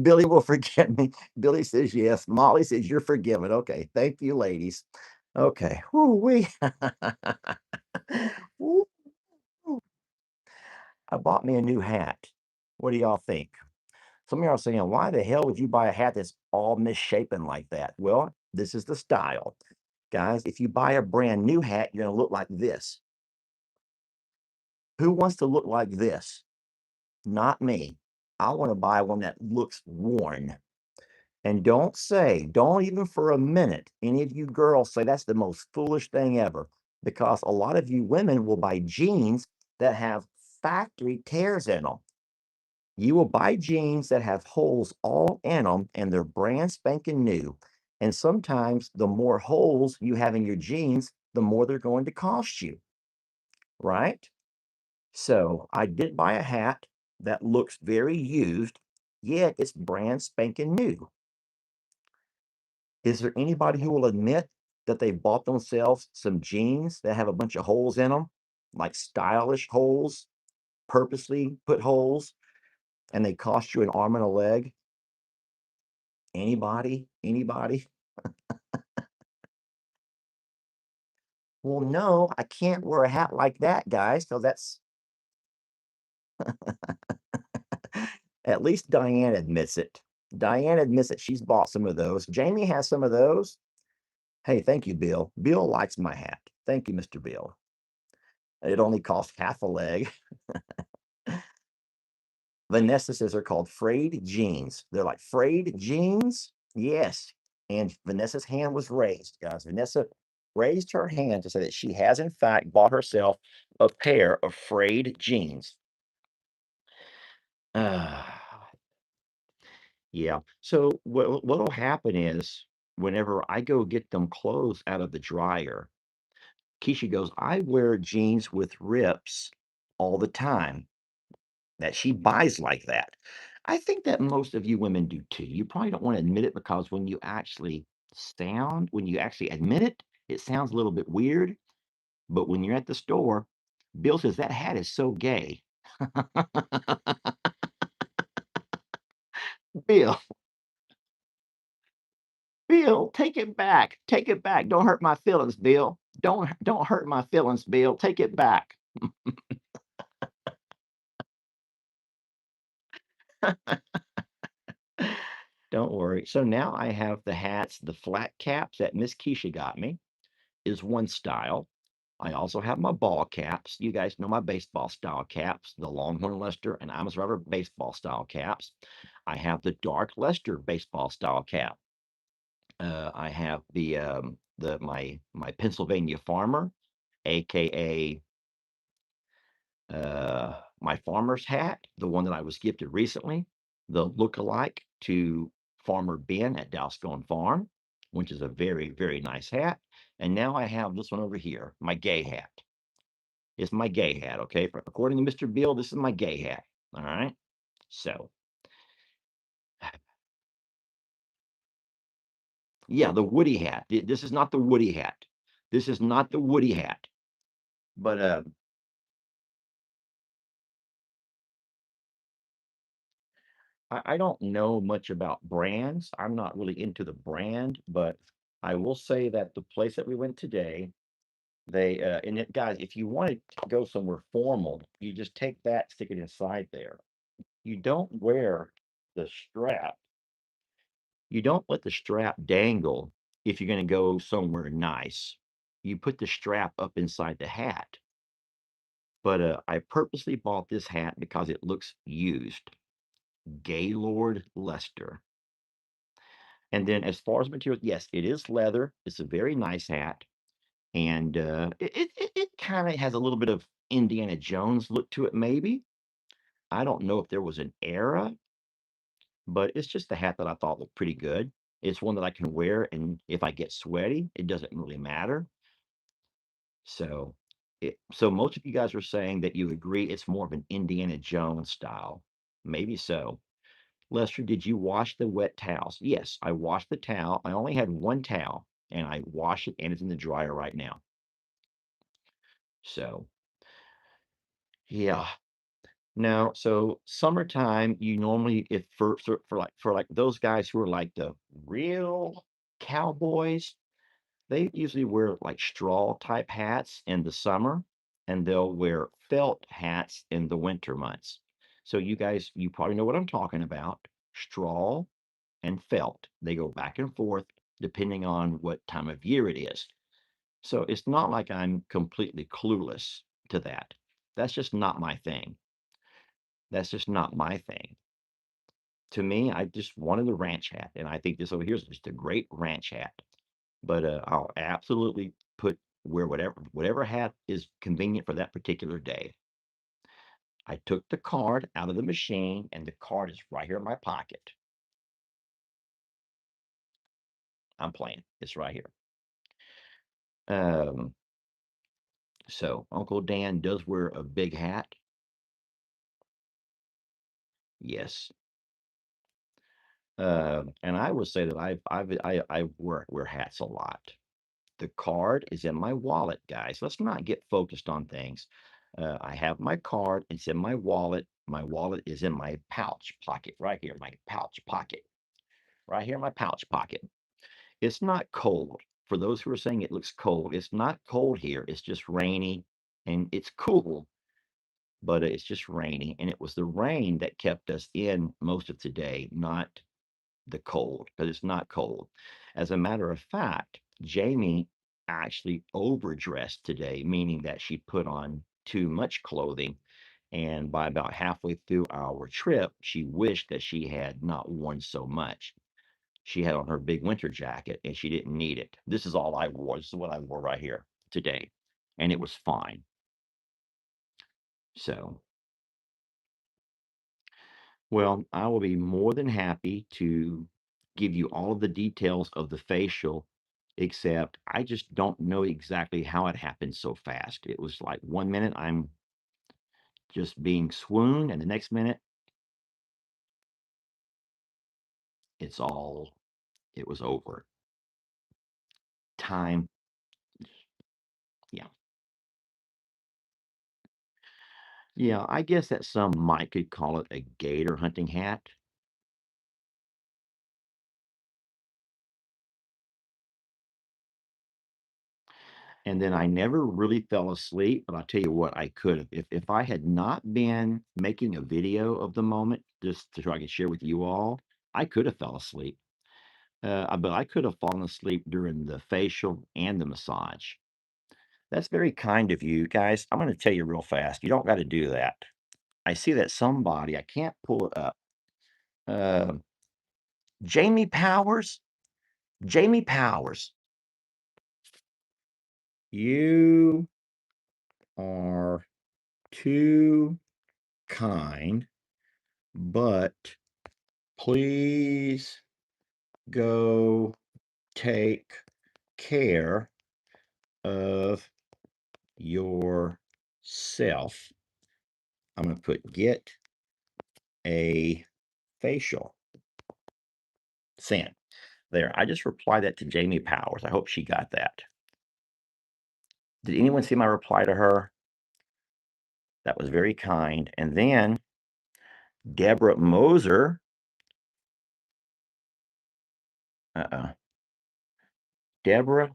Speaker 1: Billy will forgive me. Billy says yes. Molly says you're forgiven. Okay, thank you, ladies. Okay. Whoo wee. Woo. I bought me a new hat. What do y'all think? Some of y'all are saying, why the hell would you buy a hat that's all misshapen like that? Well, this is the style. Guys, if you buy a brand new hat, you're going to look like this. Who wants to look like this? Not me. I want to buy one that looks worn. And don't even for a minute, any of you girls say that's the most foolish thing ever. Because a lot of you women will buy jeans that have factory tears in them. You will buy jeans that have holes all in them and they're brand spanking new. And sometimes the more holes you have in your jeans, the more they're going to cost you, right? So I did buy a hat that looks very used, yet it's brand spanking new. Is there anybody who will admit that they bought themselves some jeans that have a bunch of holes in them, like stylish holes, purposely put holes, and they cost you an arm and a leg? Anybody? Anybody? Well, no, I can't wear a hat like that, guys. So that's at least Diane admits it. Diane admits that she's bought some of those. Jamie has some of those. Hey, thank you, Bill. Bill likes my hat. Thank you, Mr. Bill. It only cost half a leg. Vanessa says they're called frayed jeans. They're like frayed jeans. Yes. And Vanessa's hand was raised, guys. Vanessa raised her hand to say that she has, in fact, bought herself a pair of frayed jeans. Ah, yeah. So what'll happen is whenever I go get them clothes out of the dryer, Keisha goes, I wear jeans with rips all the time that she buys like that.
Speaker 2: I think that most of you women do too. You probably don't want to admit it because when you actually admit it, it sounds a little bit weird. But when you're at the store, Bill says that hat is so gay. Bill, Bill, take it back. Take it back. Don't hurt my feelings, Bill. Don't hurt my feelings, Bill. Take it back. Don't worry. So now I have the hats, the flat caps that Miss Keisha got me is one style. I also have my ball caps. You guys know my baseball style caps, the Longhorn Lester and Imus Rubber baseball style caps. I have the dark Lester baseball style cap. I have the my Pennsylvania Farmer, aka my farmer's hat, the one that I was gifted recently, the look-alike to Farmer Ben at Dowstone Farm, which is a very, very nice hat. And now I have this one over here, my gay hat. It's my gay hat, okay? According to Mr. Bill, this is my gay hat. All right. So, yeah, the Woody hat. This is not the Woody hat. This is not the Woody hat. But I don't know much about brands. I'm not really into the brand, but I will say that the place that we went today, and it, guys, if you want to go somewhere formal, you just take that, stick it inside there. You don't wear the strap. You don't let the strap dangle if you're going to go somewhere nice. You put the strap up inside the hat. But I purposely bought this hat because it looks used. Gaylord Lester. And then as far as material, yes, it is leather. It's a very nice hat. And it kind of has a little bit of Indiana Jones look to it, maybe. I don't know if there was an era, but it's just a hat that I thought looked pretty good. It's one that I can wear, and if I get sweaty, it doesn't really matter. So, so most of you guys are saying that you agree it's more of an Indiana Jones style. Maybe so. Lester, did you wash the wet towels? Yes, I washed the towel. I only had one towel, and I washed it, and it's in the dryer right now. So, yeah. Now, so summertime, you normally, if for like those guys who are like the real cowboys, they usually wear like straw type hats in the summer, and they'll wear felt hats in the winter months. So you guys, you probably know what I'm talking about. Straw and felt. They go back and forth depending on what time of year it is. So it's not like I'm completely clueless to that. That's just not my thing. That's just not my thing. To me, I just wanted a ranch hat, and I think this over here is just a great ranch hat. But I'll absolutely wear whatever hat is convenient for that particular day. I took the card out of the machine, and the card is right here in my pocket. I'm playing. It's right here. Um, so Uncle Dan does wear a big hat. Yes. And I would say that I wear hats a lot. The card is in my wallet, guys. Let's not get focused on things. I have my card. It's in my wallet. My wallet is in my pouch pocket right here. My pouch pocket right here in my pouch pocket. It's not cold. For those who are saying it looks cold, it's not cold here. It's just rainy and it's cool, but it's just rainy. And it was the rain that kept us in most of today, not the cold, because it's not cold. As a matter of fact, Jamie actually overdressed today, meaning that she put on too much clothing. And by about halfway through our trip, she wished that she had not worn so much. She had on her big winter jacket and she didn't need it. This is all I wore. This is what I wore right here today. And it was fine. So, well, I will be more than happy to give you all of the details of the facial, except I just don't know exactly how it happened so fast. It was like 1 minute I'm just being swooned, and the next minute it was over. Time, yeah. Yeah, I guess that some might could call it a gator hunting hat. And then I never really fell asleep, but I'll tell you what, I could have. If I had not been making a video of the moment, just so I could share with you all, I could have fell asleep. But I could have fallen asleep during the facial and the massage. That's very kind of you guys. I'm going to tell you real fast. You don't got to do that. I see that somebody, I can't pull it up. Uh, Jamie Powers. Jamie Powers, you are too kind, but please go take care of yourself. I'm going to put get a facial. Send. There. I just replied that to Jamie Powers. I hope she got that. Did anyone see my reply to her? That was very kind. And then Deborah Moser. Deborah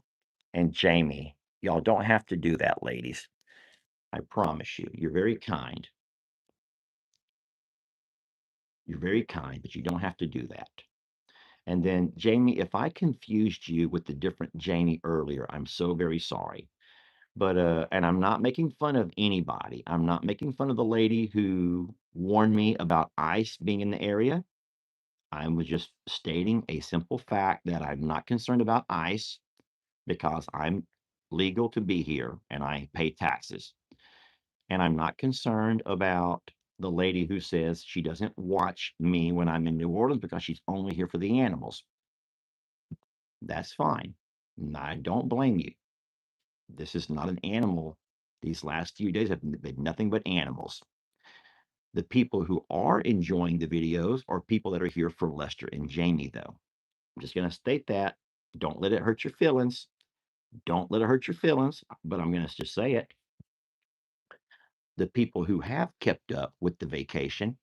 Speaker 2: and Jamie. Y'all don't have to do that, ladies. I promise you. You're very kind. You're very kind, but you don't have to do that. And then, Jamie, if I confused you with the different Jamie earlier, I'm so very sorry. But and I'm not making fun of anybody. I'm not making fun of the lady who warned me about ice being in the area. I was just stating a simple fact that I'm not concerned about ice because I'm legal to be here and I pay taxes. And I'm not concerned about the lady who says she doesn't watch me when I'm in New Orleans because she's only here for the animals. That's fine. I don't blame you. This is not an animal. These last few days have been nothing but animals. The people who are enjoying the videos are people that are here for Lester and Jamie, though. I'm just going to state that. Don't let it hurt your feelings. Don't let it hurt your feelings, but I'm going to just say it. The people who have kept up with the vacation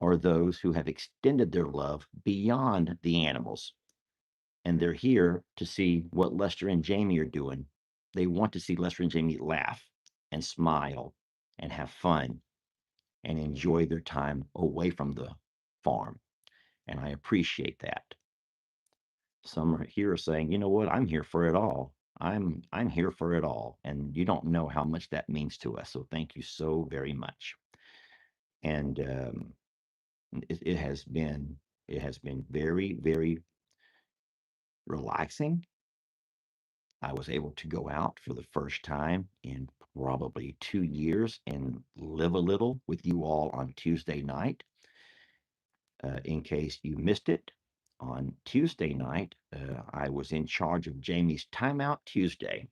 Speaker 2: are those who have extended their love beyond the animals. And they're here to see what Lester and Jamie are doing. They want to see Lester and Jamie laugh and smile and have fun and enjoy their time away from the farm. And I appreciate that. Some are here saying, you know what, I'm here for it all. I'm here for it all. And you don't know how much that means to us. So thank you so very much. And it has been very, very relaxing. I was able to go out for the first time in probably 2 years and live a little with you all on Tuesday night. In case you missed it, on Tuesday night, I was in charge of Jamie's Timeout Tuesday.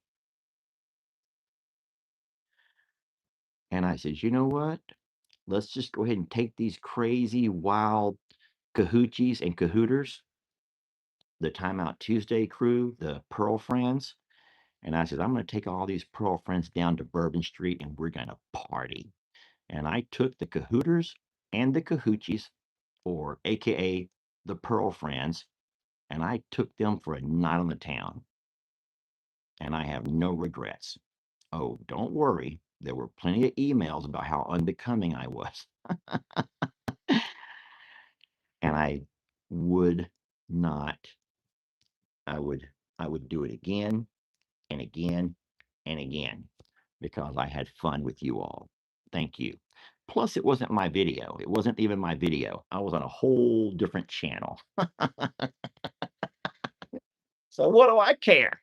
Speaker 2: And I said, you know what? Let's just go ahead and take these crazy, wild cahoochies and cahooters, the Timeout Tuesday crew, the Pearl Friends. And I said, I'm going to take all these Pearl Friends down to Bourbon Street and we're going to party. And I took the cahooters and the cahoochies, or AKA the Pearl Friends, and I took them for a night on the town. And I have no regrets. Oh, don't worry. There were plenty of emails about how unbecoming I was. And I would not, I would, I would do it again and again and again because I had fun with you all. Thank you. Plus, it wasn't my video. It wasn't even my video. I was on a whole different channel. So what do I care?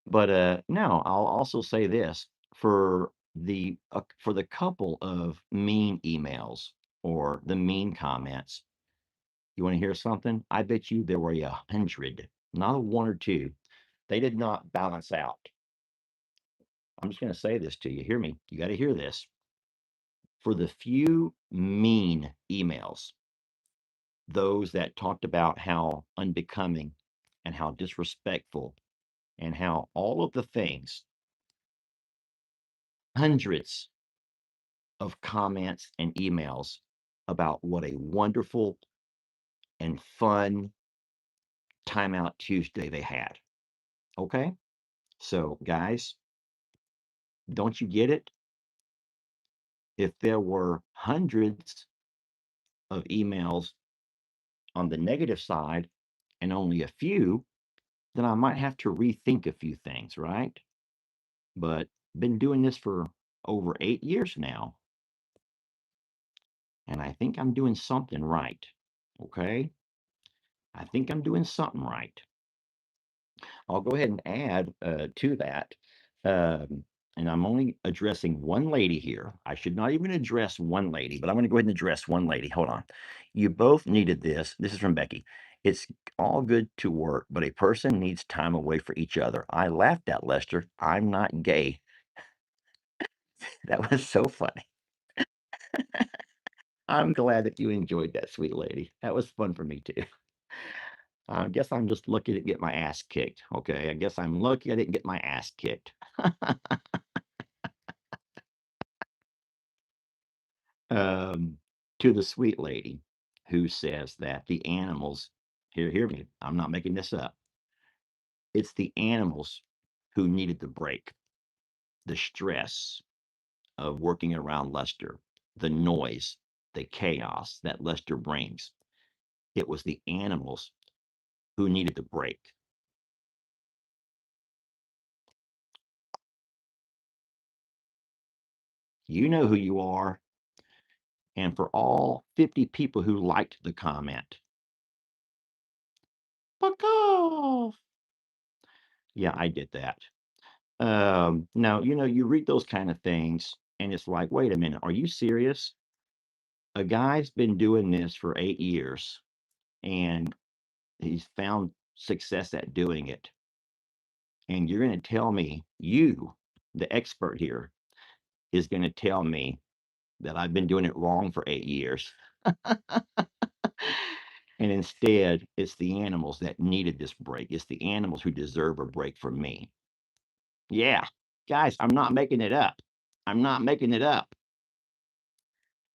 Speaker 2: But no, I'll also say this for the couple of mean emails or the mean comments. You want to hear something? I bet you there were 100, not a one or two. They did not balance out. I'm just going to say this to you. Hear me. You got to hear this. For the few mean emails, those that talked about how unbecoming and how disrespectful and how all of the things, hundreds of comments and emails about what a wonderful and fun Timeout Tuesday they had. Okay. So, guys, don't you get it? If there were hundreds of emails on the negative side and only a few, then I might have to rethink a few things, right? But been doing this for over 8 years now, and I think I'm doing something right. Okay. I think I'm doing something right. I'll go ahead and add to that. Um, and I'm only addressing one lady here. I should not even address one lady, but I'm going to go ahead and address one lady. Hold on. You both needed this. This is from Becky. It's all good to work, but a person needs time away for each other. I laughed at Lester. I'm not gay. That was so funny. I'm glad that you enjoyed that, sweet lady. That was fun for me too. I guess I'm just lucky to get my ass kicked. Okay. I guess I'm lucky I didn't get my ass kicked. um, to the sweet lady who says that the animals, hear me, I'm not making this up. It's the animals who needed the break, the stress of working around Lester, the noise, the chaos that Lester brings. It was the animals who needed the break. You know who you are. And for all 50 people who liked the comment, fuck off. Yeah, I did that. Now, you read those kind of things and it's like, wait a minute, are you serious? A guy's been doing this for 8 years and he's found success at doing it. And you're going to tell me, you, the expert here, is going to tell me that I've been doing it wrong for 8 years. And instead, it's the animals that needed this break. It's the animals who deserve a break from me. Yeah, guys, I'm not making it up. I'm not making it up.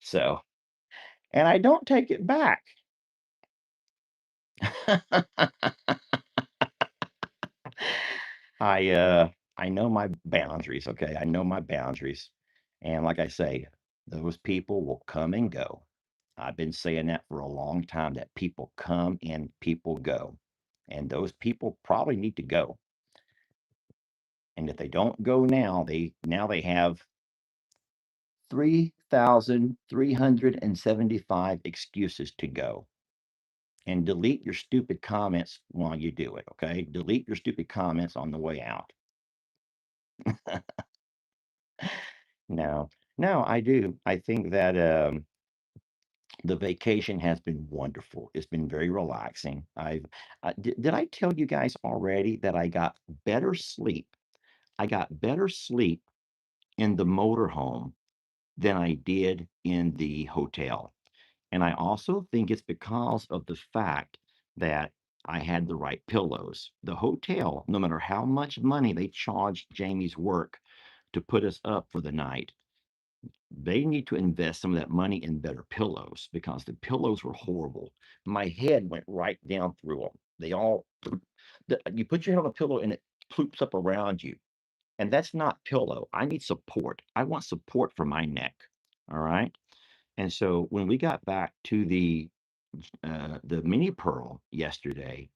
Speaker 2: So, and I don't take it back. I I know my boundaries, okay? I know my boundaries. And like I say, those people will come and go. I've been saying that for a long time that people come and people go. And those people probably need to go. And if they don't go now, they have 3,375 excuses to go. And delete your stupid comments while you do it, okay? Delete your stupid comments on the way out. No, no, I do. I think that the vacation has been wonderful. It's been very relaxing. Did I tell you guys already that I got better sleep? I got better sleep in the motorhome than I did in the hotel. And I also think it's because of the fact that I had the right pillows. The hotel, no matter how much money they charged Jamie's work to put us up for the night, they need to invest some of that money in better pillows because the pillows were horrible. My head went right down through them. They all, you put your head on a pillow and it ploops up around you. And that's not pillow. I need support. I want support for my neck. All right. And so when we got back to the mini pearl yesterday,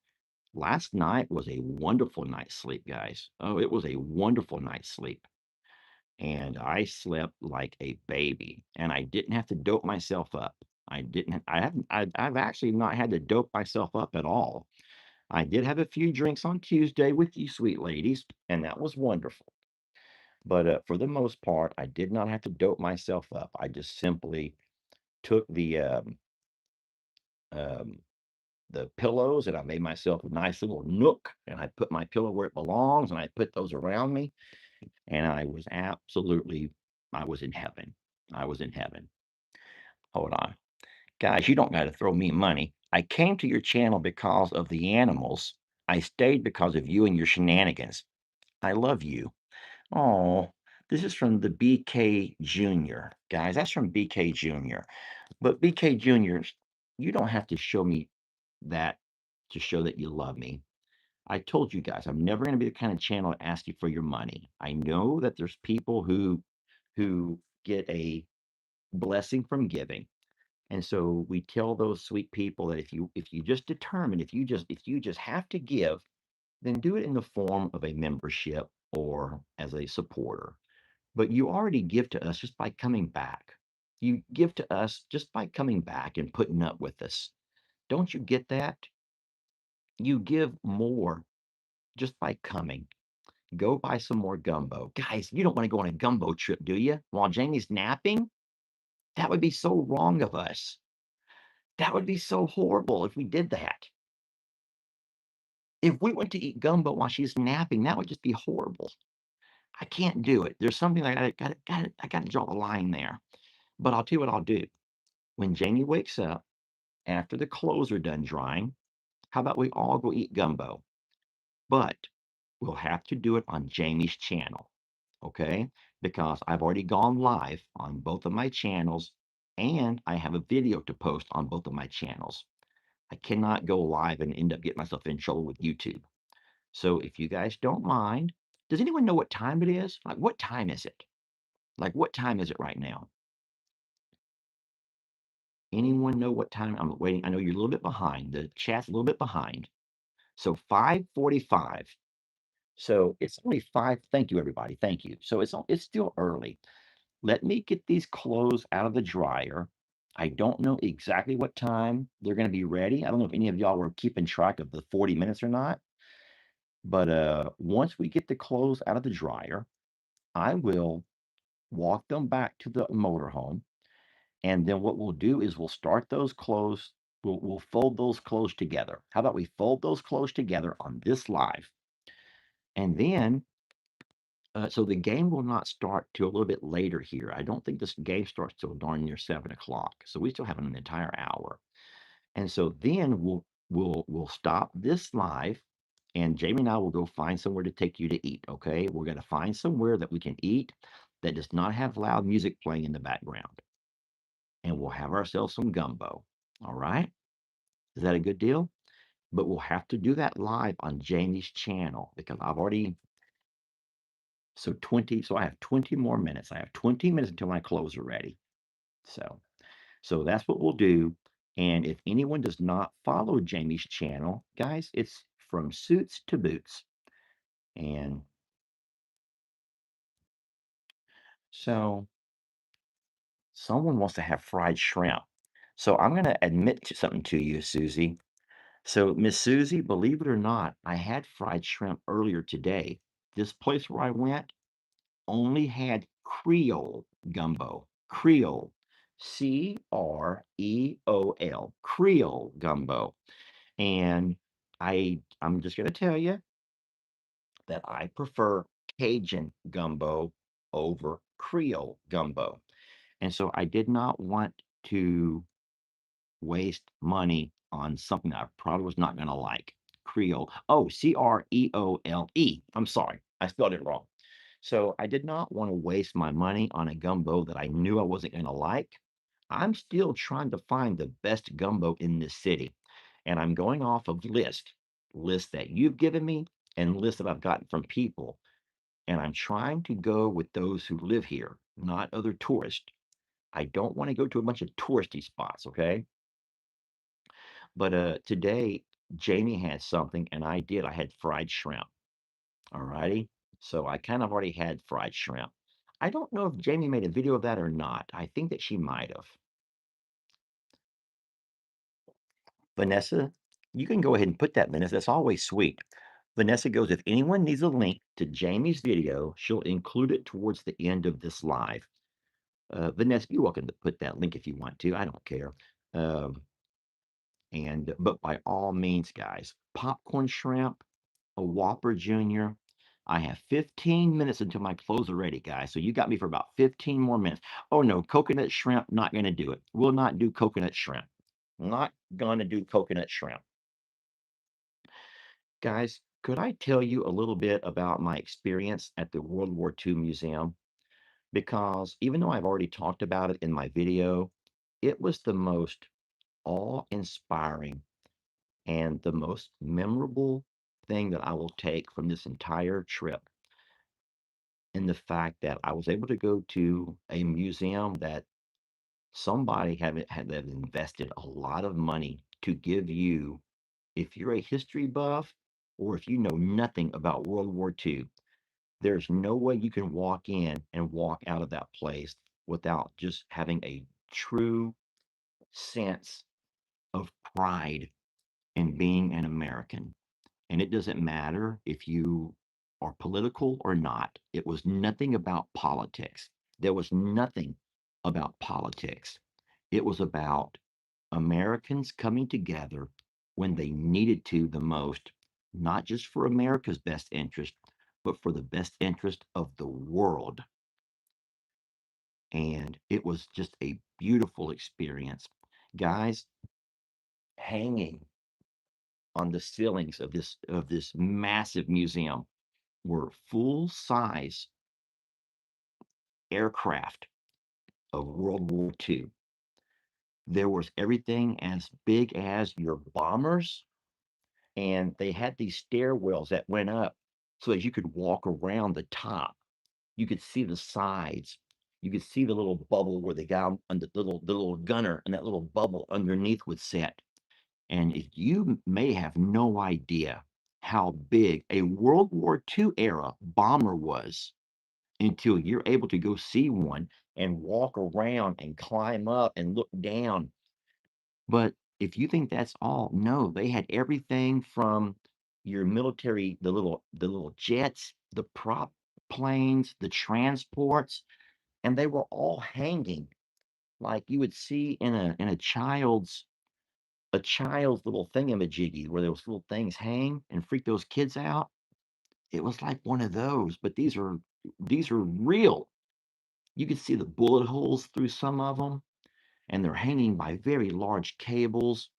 Speaker 2: last night was a wonderful night's sleep, guys. Oh, it was a wonderful night's sleep. And I slept like a baby, and I didn't have to dope myself up. I didn't. I haven't. I've actually not had to dope myself up at all. I did have a few drinks on Tuesday with you, sweet ladies, and that was wonderful. But for the most part, I did not have to dope myself up. I just simply took um, the pillows and I made myself a nice little nook and I put my pillow where it belongs and I put those around me and I was in heaven. I was in heaven. Hold on. Guys, you don't got to throw me money. I came to your channel because of the animals. I stayed because of you and your shenanigans. I love you. Oh, this is from the BK Jr. Guys, that's from BK Jr. But BK Jr., you don't have to show me that to show that you love me. I told you guys, I'm never going to be the kind of channel to ask you for your money. I know that there's people who get a blessing from giving. And so we tell those sweet people that if you just determine, if you just have to give, then do it in the form of a membership or as a supporter. But you already give to us just by coming back. You give to us just by coming back and putting up with us. Don't you get that? You give more just by coming. Go buy some more gumbo. Guys, you don't want to go on a gumbo trip, do you? While Jamie's napping? That would be so wrong of us. That would be so horrible if we did that. If we went to eat gumbo while she's napping, that would just be horrible. I can't do it. There's something like I got to draw the line there. But I'll tell you what I'll do. When Jamie wakes up after the clothes are done drying, how about we all go eat gumbo? But we'll have to do it on Jamie's channel, okay? Because I've already gone live on both of my channels and I have a video to post on both of my channels. I cannot go live and end up getting myself in trouble with YouTube. So if you guys don't mind, does anyone know what time it is? Like, what time is it? Like, what time is it right now? Anyone know what time? I'm waiting. I know you're a little bit behind. The chat's a little bit behind. So 5:45. So it's only five. Thank you, everybody. Thank you. So it's still early. Let me get these clothes out of the dryer. I don't know exactly what time they're going to be ready. I don't know if any of y'all were keeping track of the 40 minutes or not. But once we get the clothes out of the dryer, I will walk them back to the motorhome. And then what we'll do is we'll start those clothes. We'll fold those clothes together. How about we fold those clothes together on this live? And then, so the game will not start till a little bit later here. I don't think this game starts till darn near 7 o'clock. So we still have an entire hour. And so then we'll stop this live and Jamie and I will go find somewhere to take you to eat. Okay. We're going to find somewhere that we can eat that does not have loud music playing in the background. And we'll have ourselves some gumbo. All right. Is that a good deal? But we'll have to do that live on Jamie's channel because I've already, so 20, so I have 20 more minutes. I have 20 minutes until my clothes are ready. So that's what we'll do. And if anyone does not follow Jamie's channel, guys, it's from suits to boots. And so someone wants to have fried shrimp. So I'm going to admit to something to you, Susie. So, Miss Susie, believe it or not, I had fried shrimp earlier today. This place where I went only had Creole gumbo. Creole. Creole. Creole gumbo. And I'm just gonna tell you that I prefer Cajun gumbo over Creole gumbo. And so I did not want to waste money on something that I probably was not going to like. Creole. Oh, Creole. I'm sorry. I spelled it wrong. So I did not want to waste my money on a gumbo that I knew I wasn't going to like. I'm still trying to find the best gumbo in this city. And I'm going off of lists that you've given me and lists that I've gotten from people. And I'm trying to go with those who live here, not other tourists. I don't want to go to a bunch of touristy spots, okay? But today, Jamie had something and I did. I had fried shrimp. All righty. So I kind of already had fried shrimp. I don't know if Jamie made a video of that or not. I think that she might have. Vanessa, you can go ahead and put that, Vanessa. That's always sweet. Vanessa goes, if anyone needs a link to Jamie's video, she'll include it towards the end of this live. Vanessa, you're welcome to put that link if you want to. I don't care. Um, but by all means, guys, popcorn shrimp, a Whopper Junior. I have 15 minutes until my clothes are ready, guys. So you got me for about 15 more minutes. Oh no, coconut shrimp, not gonna do it. We'll not do coconut shrimp. Not gonna do coconut shrimp. Guys, could I tell you a little bit about my experience at the World War II Museum? Because even though I've already talked about it in my video, it was the most awe-inspiring and the most memorable thing that I will take from this entire trip. In the fact that I was able to go to a museum that somebody had invested a lot of money to give you, if you're a history buff or if you know nothing about World War II, there's no way you can walk in and walk out of that place without just having a true sense of pride in being an American. And it doesn't matter if you are political or not. It was nothing about politics. There was nothing about politics. It was about Americans coming together when they needed to the most, not just for America's best interest, but for the best interest of the world. And it was just a beautiful experience. Guys, hanging on the ceilings of this massive museum were full size aircraft of World War II. There was everything as big as your bombers, and they had these stairwells that went up so that you could walk around the top. You could see the sides. You could see the little bubble where the guy and the little gunner and that little bubble underneath would set. And if you may have no idea how big a World War II era bomber was until you're able to go see one and walk around and climb up and look down. But if you think that's all, no, they had everything from your military, the little jets, the prop planes, the transports, and they were all hanging like you would see in a child's little thingamajiggy where those little things hang and freak those kids out. It was like one of those, but these are real. You could see the bullet holes through some of them, and they're hanging by very large cables.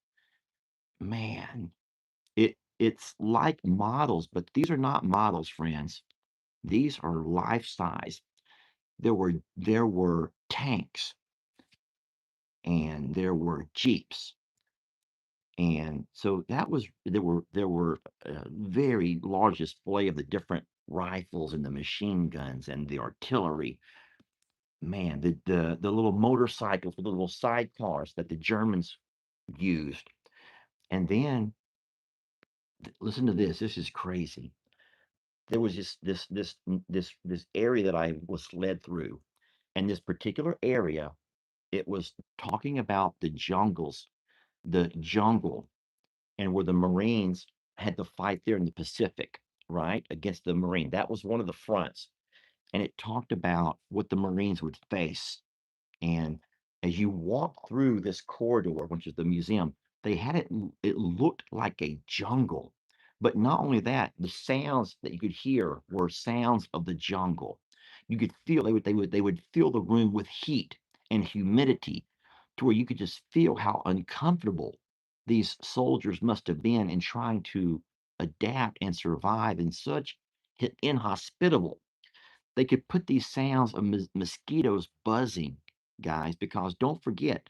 Speaker 2: Man, it's like models, but these are not models, friends. These are life size. There were tanks and there were jeeps, and so that was there were a very large display of the different rifles and the machine guns and the artillery. Man, the little motorcycles with the little sidecars that the Germans used. And then listen to this. This is crazy. There was this area that I was led through, and this particular area, it was talking about the jungle, and where the Marines had to fight there in the Pacific, right, against the Marine. That was one of the fronts, and it talked about what the Marines would face. And as you walk through this corridor, which is the museum, they had it looked like a jungle. But not only that, the sounds that you could hear were sounds of the jungle. You could feel they would fill the room with heat and humidity to where you could just feel how uncomfortable these soldiers must have been in trying to adapt and survive in such inhospitable. They could put these sounds of mosquitoes buzzing, guys, because don't forget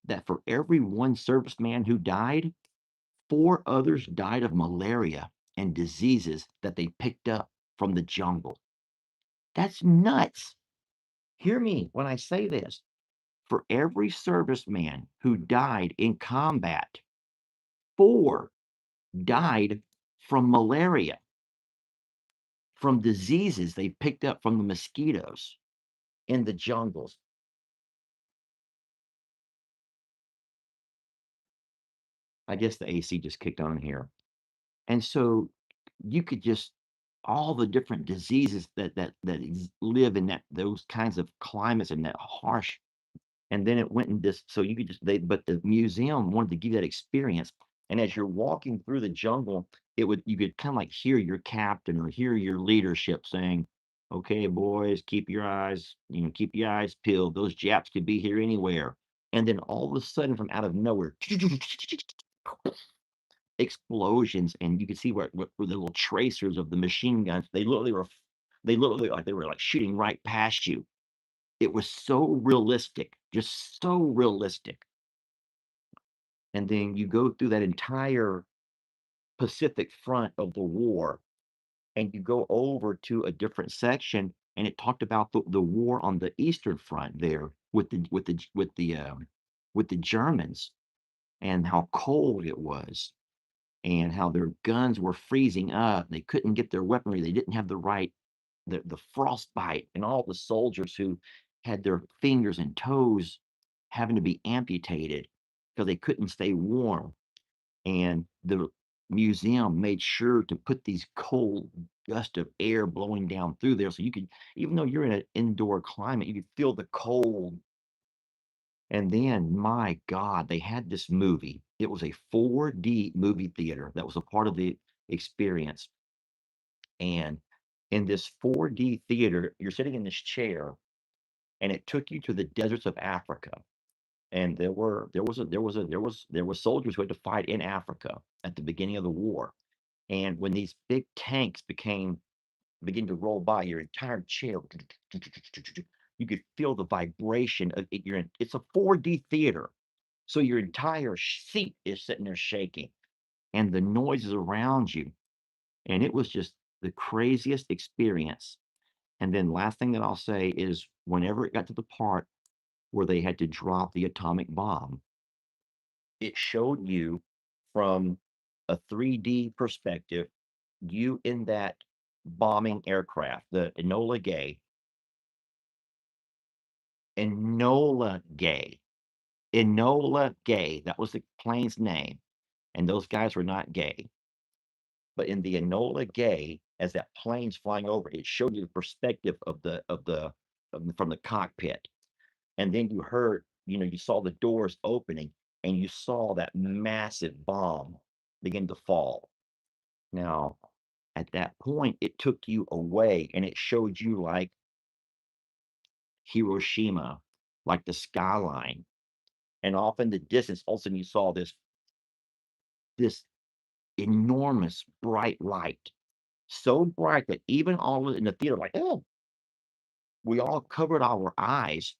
Speaker 2: that for every one serviceman who died, four others died of malaria and diseases that they picked up from the jungle. That's nuts. Hear me when I say this. For every serviceman who died in combat, four died from malaria, from diseases they picked up from the mosquitoes in the jungles. I guess the AC just kicked on here. And so you could just all the different diseases that live in those kinds of climates and that harsh. And then it went in this, so you could just but the museum wanted to give you that experience. And as you're walking through the jungle, you could kind of like hear your captain or hear your leadership saying, "Okay, boys, keep your eyes peeled. Those Japs could be here anywhere. And then all of a sudden, from out of nowhere, explosions, and you could see where the little tracers of the machine guns. They literally like they were like shooting right past you. It was so realistic, just so realistic. And then you go through that entire Pacific front of the war, and you go over to a different section, and it talked about the war on the Eastern Front there with the Germans and how cold it was and how their guns were freezing up. They couldn't get their weaponry. They didn't have the frostbite, and all the soldiers who had their fingers and toes having to be amputated because they couldn't stay warm. And the museum made sure to put these cold gusts of air blowing down through there so you could, even though you're in an indoor climate, you could feel the cold. And then, my God, they had this movie. It was a 4D movie theater that was a part of the experience. And in this 4D theater, you're sitting in this chair, and it took you to the deserts of Africa. And there was soldiers who had to fight in Africa at the beginning of the war. And when these big tanks begin to roll by your entire chair, you could feel the vibration of it. It's a 4D theater. So your entire seat is sitting there shaking and the noises around you. And it was just the craziest experience. And then last thing that I'll say is whenever it got to the part where they had to drop the atomic bomb, it showed you from a 3D perspective, you in that bombing aircraft, the Enola Gay, Enola Gay. That was the plane's name, and those guys were not gay. But in the Enola Gay, as that plane's flying over, it showed you the perspective from the cockpit, and then you heard, you saw the doors opening, and you saw that massive bomb begin to fall. Now, at that point, it took you away, and it showed you like Hiroshima, like the skyline, and off in the distance, all of a sudden you saw this enormous bright light, so bright that even all in the theater, like, oh, we all covered our eyes.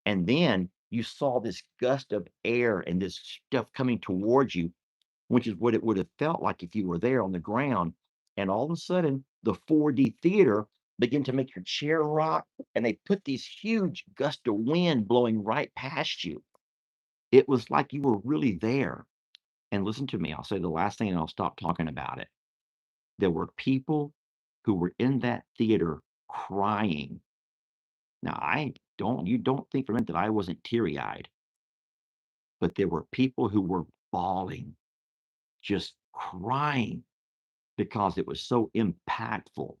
Speaker 2: And then you saw this gust of air and this stuff coming towards you, which is what it would have felt like if you were there on the ground. And all of a sudden, the 4D theater began to make your chair rock, and they put these huge gusts of wind blowing right past you. It was like you were really there. And listen to me, I'll say the last thing and I'll stop talking about it. There were people who were in that theater crying. Now, you don't think for a minute that I wasn't teary eyed, but there were people who were bawling, just crying because it was so impactful.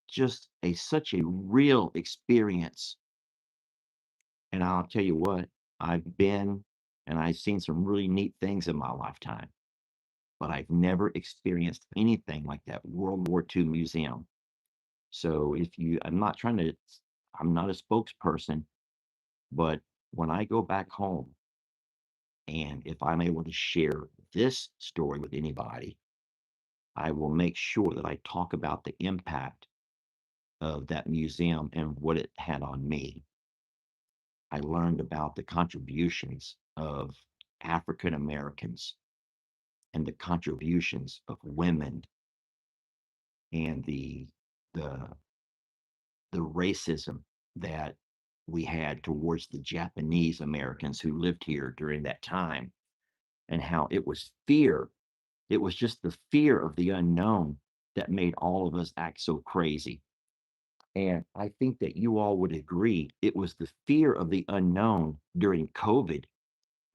Speaker 2: Just such a real experience. And I'll tell you what, I've been and I've seen some really neat things in my lifetime, but I've never experienced anything like that World War II museum. So I'm not a spokesperson, but when I go back home and if I'm able to share this story with anybody, I will make sure that I talk about the impact of that museum and what it had on me. I learned about the contributions of African Americans and the contributions of women and the the racism that we had towards the Japanese Americans who lived here during that time, and how it was fear. It was just the fear of the unknown that made all of us act so crazy. And I think that you all would agree it was the fear of the unknown during COVID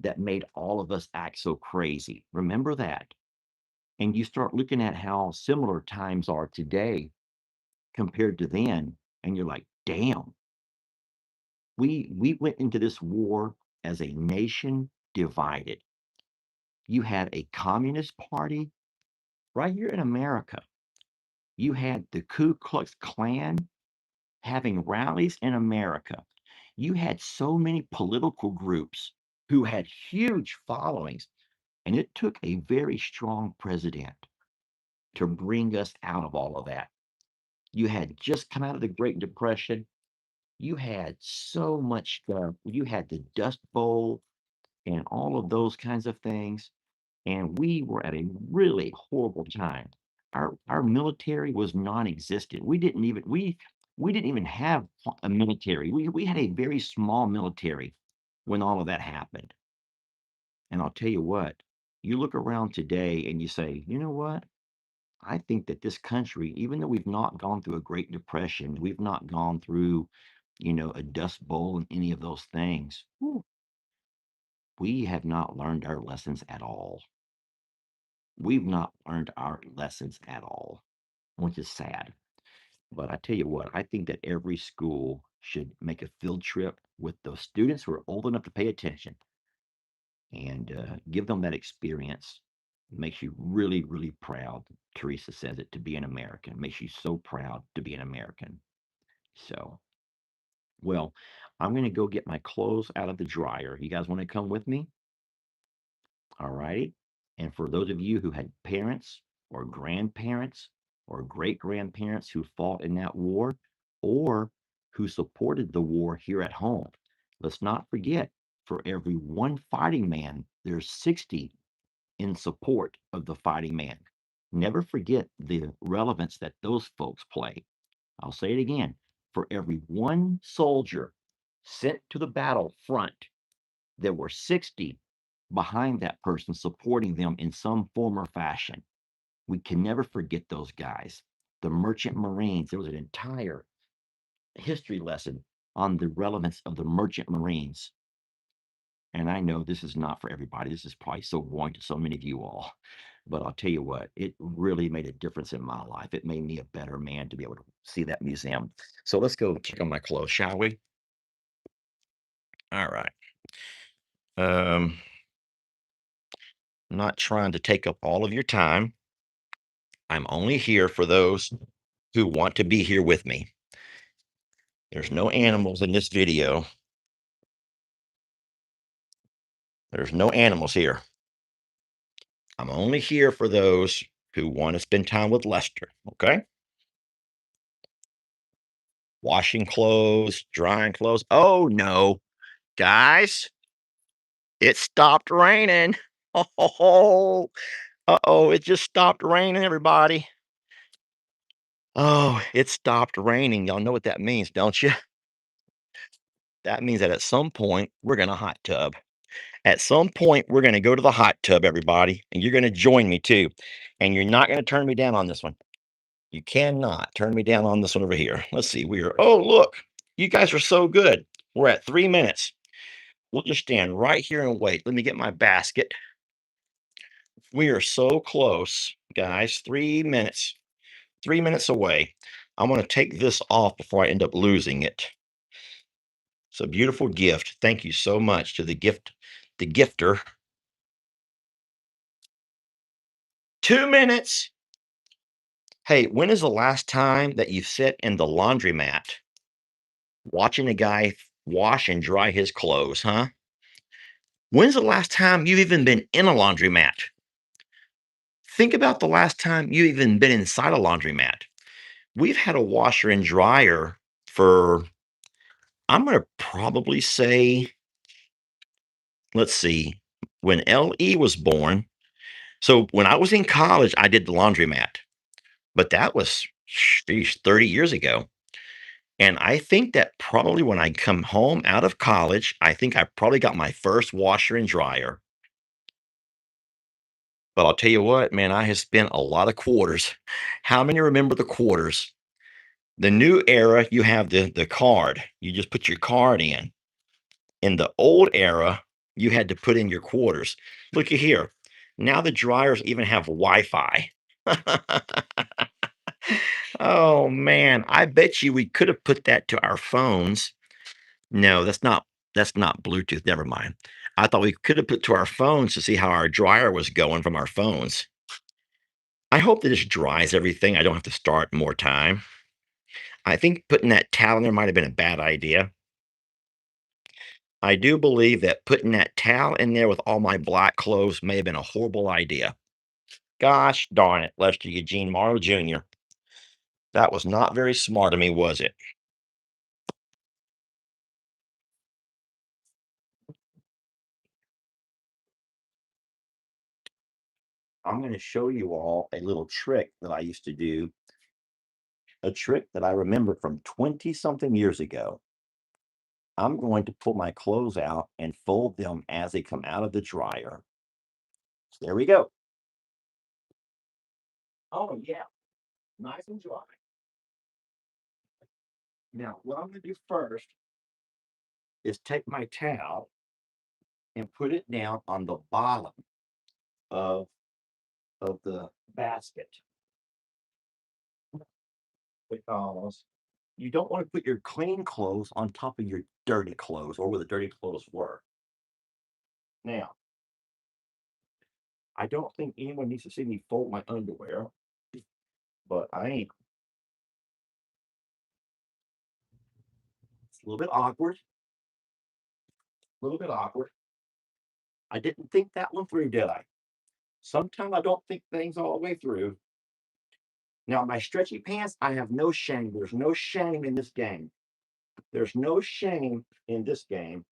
Speaker 2: that made all of us act so crazy. Remember that. And you start looking at how similar times are today compared to then, and you're like, damn, we went into this war as a nation divided. You had a communist party right here in America. You had the Ku Klux Klan having rallies in America. You had so many political groups who had huge followings, and it took a very strong president to bring us out of all of that. You had just come out of the Great Depression. You had so much stuff. You had the Dust Bowl and all of those kinds of things. And we were at a really horrible time. Our military was non-existent. We didn't even have a military. We had a very small military when all of that happened. And I'll tell you what, you look around today and you say, you know what? I think that this country, even though we've not gone through a Great Depression, we've not gone through, a Dust Bowl and any of those things. We have not learned our lessons at all. We've not learned our lessons at all, which is sad. But I tell you what, I think that every school should make a field trip with those students who are old enough to pay attention and give them that experience. It makes you really, really proud. Teresa says it, to be an American. It makes you so proud to be an American. So, well, I'm going to go get my clothes out of the dryer. You guys want to come with me? All righty. And for those of you who had parents or grandparents or great grandparents who fought in that war or who supported the war here at home, let's not forget, for every one fighting man, there's 60 in support of the fighting man. Never forget the relevance that those folks play. I'll say it again. For every one soldier sent to the battlefront, there were 60 behind that person supporting them in some form or fashion. We can never forget those guys. The Merchant Marines, there was an entire history lesson on the relevance of the Merchant Marines. And I know this is not for everybody. This is probably so boring to so many of you all. But I'll tell you what, it really made a difference in my life. It made me a better man to be able to see that museum. So let's go check on my clothes, shall we? All right. Um, I'm not trying to take up all of your time. I'm only here for those who want to be here with me. There's no animals in this video. There's no animals here. I'm only here for those who want to spend time with Lester. Okay. Washing clothes, drying clothes. Oh no, guys, it stopped raining. Oh, uh-oh, it just stopped raining, everybody. Oh, it stopped raining. Y'all know what that means, don't you? That means that at some point we're gonna hot tub. At some point, we're gonna go to the hot tub, everybody, and you're gonna join me too. And you're not gonna turn me down on this one. You cannot turn me down on this one over here. Let's see. Oh, look, you guys are so good. We're at 3 minutes. We'll just stand right here and wait. Let me get my basket. We are so close, guys. 3 minutes. 3 minutes away. I'm going to take this off before I end up losing it. It's a beautiful gift. Thank you so much to the gifter. 2 minutes. Hey, when is the last time that you've sat in the laundromat watching a guy wash and dry his clothes, huh? When's the last time you've even been in a laundromat? Think about the last time you even been inside a laundromat. We've had a washer and dryer for, I'm going to probably say, let's see, when LE was born. So when I was in college, I did the laundromat, but that was, sheesh, 30 years ago. And I think that probably when I come home out of college, I think I probably got my first washer and dryer. But I'll tell you what, man, I have spent a lot of quarters. How many remember the quarters? The new era, you have the card. You just put your card in. In the old era, you had to put in your quarters. Look at here. Now the dryers even have Wi-Fi. Oh man, I bet you we could have put that to our phones. No, that's not Bluetooth, never mind. I thought we could have put to our phones to see how our dryer was going from our phones. I hope that this dries everything. I don't have to start more time. I think putting that towel in there might have been a bad idea.
Speaker 1: I do believe that putting that towel in there with all my black clothes may have been a horrible idea. Gosh darn it, Lester Eugene Morrow Jr. That was not very smart of me, was it? I'm going to show you all a little trick that I used to do, a trick that I remember from 20 something years ago. I'm going to pull my clothes out and fold them as they come out of the dryer. So there we go. Oh, yeah, nice and dry. Now, what I'm going to do first is take my towel and put it down on the bottom of, of the basket because you don't want to put your clean clothes on top of your dirty clothes or where the dirty clothes were. Now, I don't think anyone needs to see me fold my underwear, but I ain't. It's a little bit awkward. A little bit awkward. I didn't think that one through, did I? Sometimes I don't think things all the way through. Now, my stretchy pants, I have no shame. There's no shame in this game. There's no shame in this game.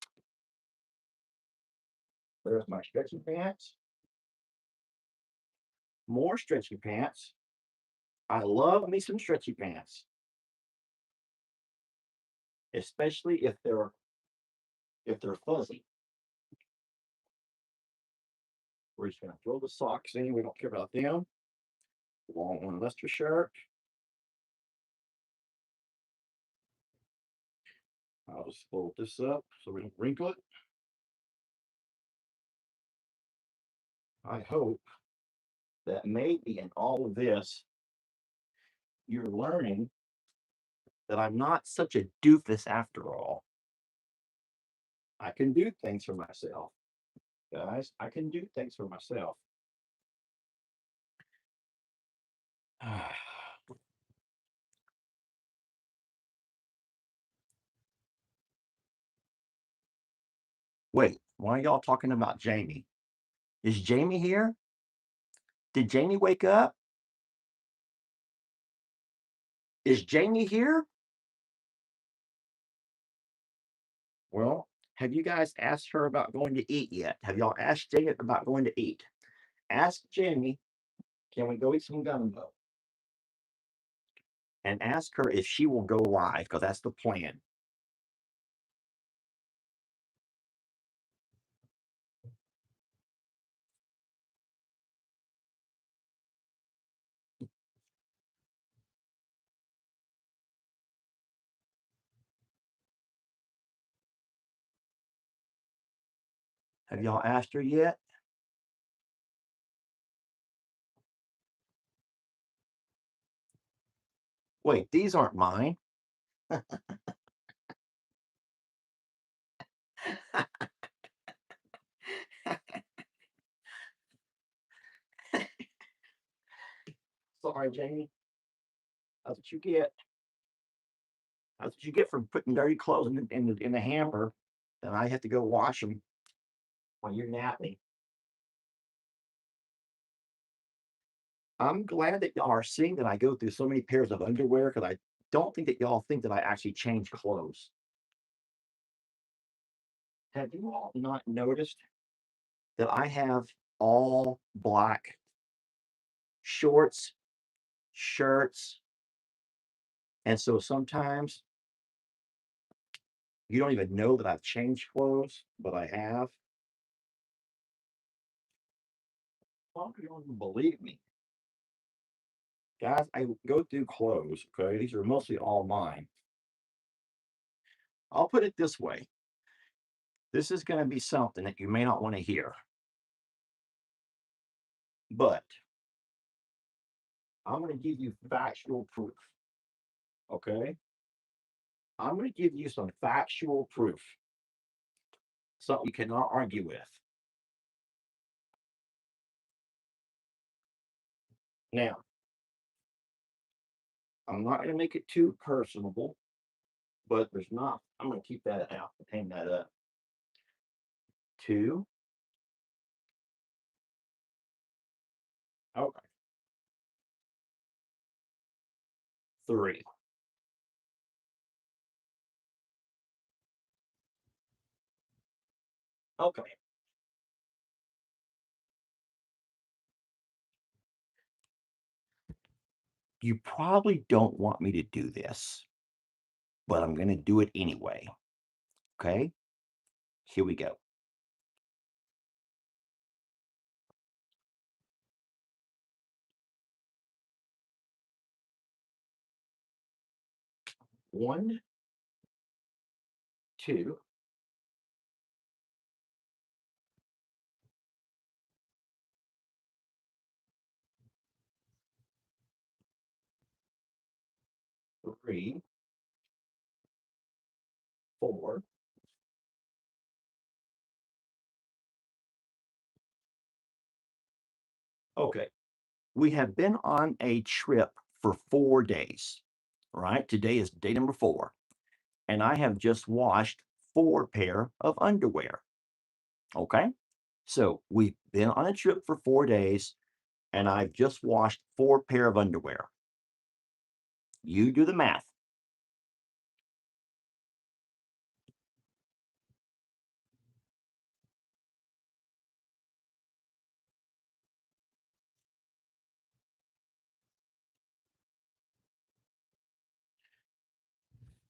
Speaker 1: There's my stretchy pants. More stretchy pants. I love me some stretchy pants, especially if they're fuzzy. We're just gonna throw the socks in. We don't care about them. Long one Lester shirt. I'll just fold this up so we don't wrinkle it. I hope that maybe in all of this, you're learning that I'm not such a doofus after all. I can do things for myself, guys. I can do things for myself. Wait, why are y'all talking about Jamie? Is Jamie here? Did Jamie wake up? Is Jamie here? Well, have you guys asked her about going to eat yet? Have y'all asked Jamie about going to eat? Ask Jamie, can we go eat some gumbo? And ask her if she will go live, because that's the plan. Have y'all asked her yet? Wait, these aren't mine. Sorry, Jamie. That's what you get. That's what you get for putting dirty clothes in the hamper. Then I have to go wash them when you're napping. I'm glad that y'all are seeing that I go through so many pairs of underwear because I don't think that y'all think that I actually change clothes. Have you all not noticed that I have all black shorts, shirts, and so sometimes you don't even know that I've changed clothes, but I have. Well, you don't even believe me. Guys, I go through clothes, okay? These are mostly all mine. I'll put it this way. This is going to be something that you may not want to hear, but I'm going to give you factual proof, okay? I'm going to give you some factual proof, something you cannot argue with. Now, I'm not going to make it too personable, but I'm going to keep that out and hang that up.
Speaker 2: 2. Okay. 3. Okay. You probably don't want me to do this, but I'm going to do it anyway. Okay. Here we go. 1, 2, 3, 4. Okay. We have been on a trip for 4 days, right? Today is day number 4, and I have just washed 4 pair of underwear. Okay. So we've been on a trip for 4 days, and I've just washed 4 pair of underwear. You do the math.